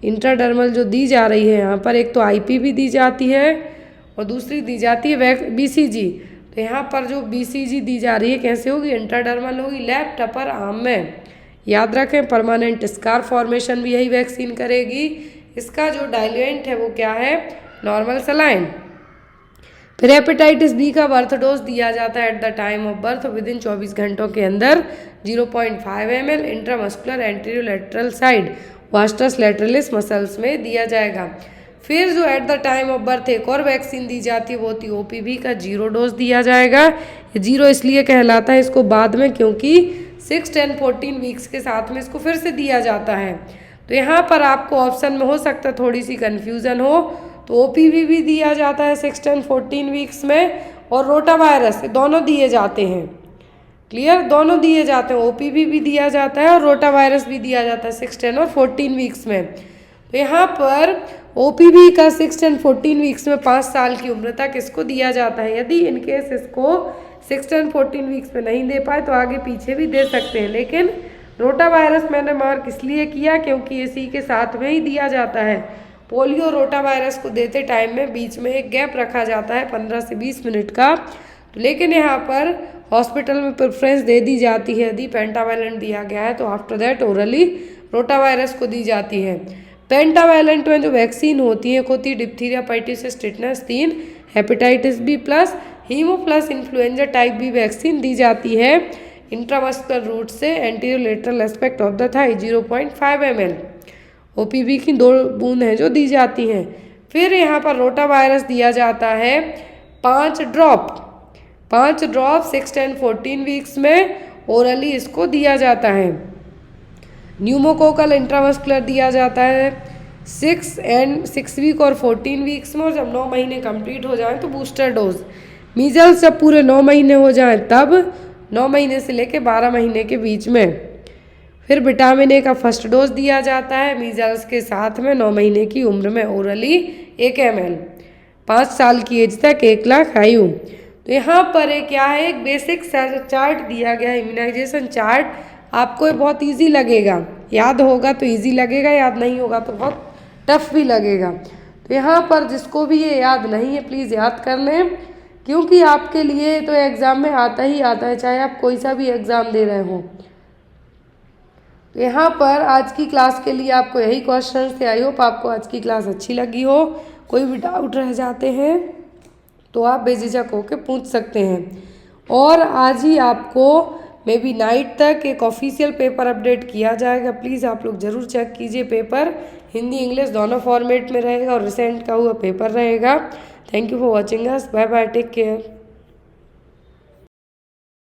इंट्राडर्मल जो दी जा रही है यहाँ पर, एक तो IPV दी जाती है और दूसरी दी जाती है BCG। तो यहाँ पर जो BCG दी जा रही है कैसे होगी, इंट्राडर्मल होगी, लेफ्ट अपर आर्म में। याद रखें, परमानेंट स्कार फॉर्मेशन भी यही वैक्सीन करेगी। इसका जो डाइल्यूएंट है वो क्या है, नॉर्मल सलाइन। फिर हेपेटाइटिस बी का बर्थ डोज दिया जाता है at the time of birth with in 24 घंटों के अंदर 0.5 ml intramuscular anterior lateral side vastus लैटरलिस muscles में दिया जाएगा। फिर जो at the time of birth एक और वैक्सीन दी जाती है वो होती है ओपीवी का 0 डोज दिया जाएगा। ये 0 इसलिए कहलाता है इसको बाद में, क्योंकि 6, 10, 14 वीक्स के साथ में इसको फिर से दिया जाता है। तो यहाँ पर आपको ऑप्शन में हो सकता है थोड़ी सी कन्फ्यूज़न हो, तो ओपीवी भी दिया जाता है 6, 10, 14 वीक्स में, और रोटा वायरस दोनों दिए जाते हैं। क्लियर, दोनों दिए जाते हैं, ओपीवी भी दिया जाता है और रोटा वायरस भी दिया जाता है 6, 10 और 14 वीक्स में। तो यहाँ पर ओपीवी का 6, 10, 14 वीक्स में 5 साल की उम्र तक इसको दिया जाता है। यदि इनकेस इसको 6, 10, 14 वीक्स में नहीं दे पाए तो आगे पीछे भी दे सकते हैं, लेकिन रोटा वायरस मैंने मार्क इसलिए किया क्योंकि इसी के साथ में ही दिया जाता है। पोलियो रोटा वायरस को देते टाइम में बीच में एक गैप रखा जाता है 15 से 20 मिनट का, तो लेकिन यहाँ पर हॉस्पिटल में प्रेफरेंस दे दी जाती है। यदि पेंटावैलेंट दिया गया है तो after that orally rota virus को दी जाती है। पेंटावैलेंट में जो वैक्सीन होती है होती diphtheria, pertussis, tetanus 3, hepatitis B plus, haemo plus influenza type B vaccine दी जाती है इंट्रामस्कुलर रूट से anterior lateral aspect of the thigh 0.5 ml। OPV की 2 बूंद हैं जो दी जाती हैं। फिर यहाँ पर रोटा वायरस दिया जाता है 5 ड्रॉप 6, 10, 14 वीक्स में ओरली इसको दिया जाता है। न्यूमोकोकल इंट्रामस्कुलर दिया जाता है 6 वीक और 14 वीक्स में, और जब 9 महीने कंप्लीट हो जाए तो बूस्टर डोज। मीजल्स जब पूरे 9 महीने हो जाएं तब 9 महीने से लेकर 12 महीने के बीच में। फिर विटामिन ए का फर्स्ट डोज दिया जाता है मीजल्स के साथ में 9 महीने की उम्र में ओरली 1 ml। 5 साल की एज तक 1 लाख आयु। तो यहाँ पर क्या है, एक बेसिक चार्ट दिया गया है, इम्यूनाइजेशन चार्ट। आपको ये बहुत इजी लगेगा, याद होगा तो इजी लगेगा, याद नहीं होगा तो बहुत टफ भी लगेगा। तो यहाँ पर जिसको भी ये याद नहीं है प्लीज़ याद कर लें, क्योंकि आपके लिए तो एग्ज़ाम में आता ही आता है, चाहे आप कोई सा भी एग्ज़ाम दे रहे हों। तो यहाँ पर आज की क्लास के लिए आपको यही क्वेश्चन थे। आई होप आपको आज की क्लास अच्छी लगी हो। कोई भी डाउट रह जाते हैं तो आप बेझिझक होकर पूछ सकते हैं। और आज ही आपको मे बी नाइट तक एक ऑफिशियल पेपर अपडेट किया जाएगा, प्लीज़ आप लोग ज़रूर चेक कीजिए। पेपर हिंदी इंग्लिश दोनों फॉर्मेट में रहेगा और रिसेंट का हुआ पेपर रहेगा। Thank you for watching us, bye bye, take care.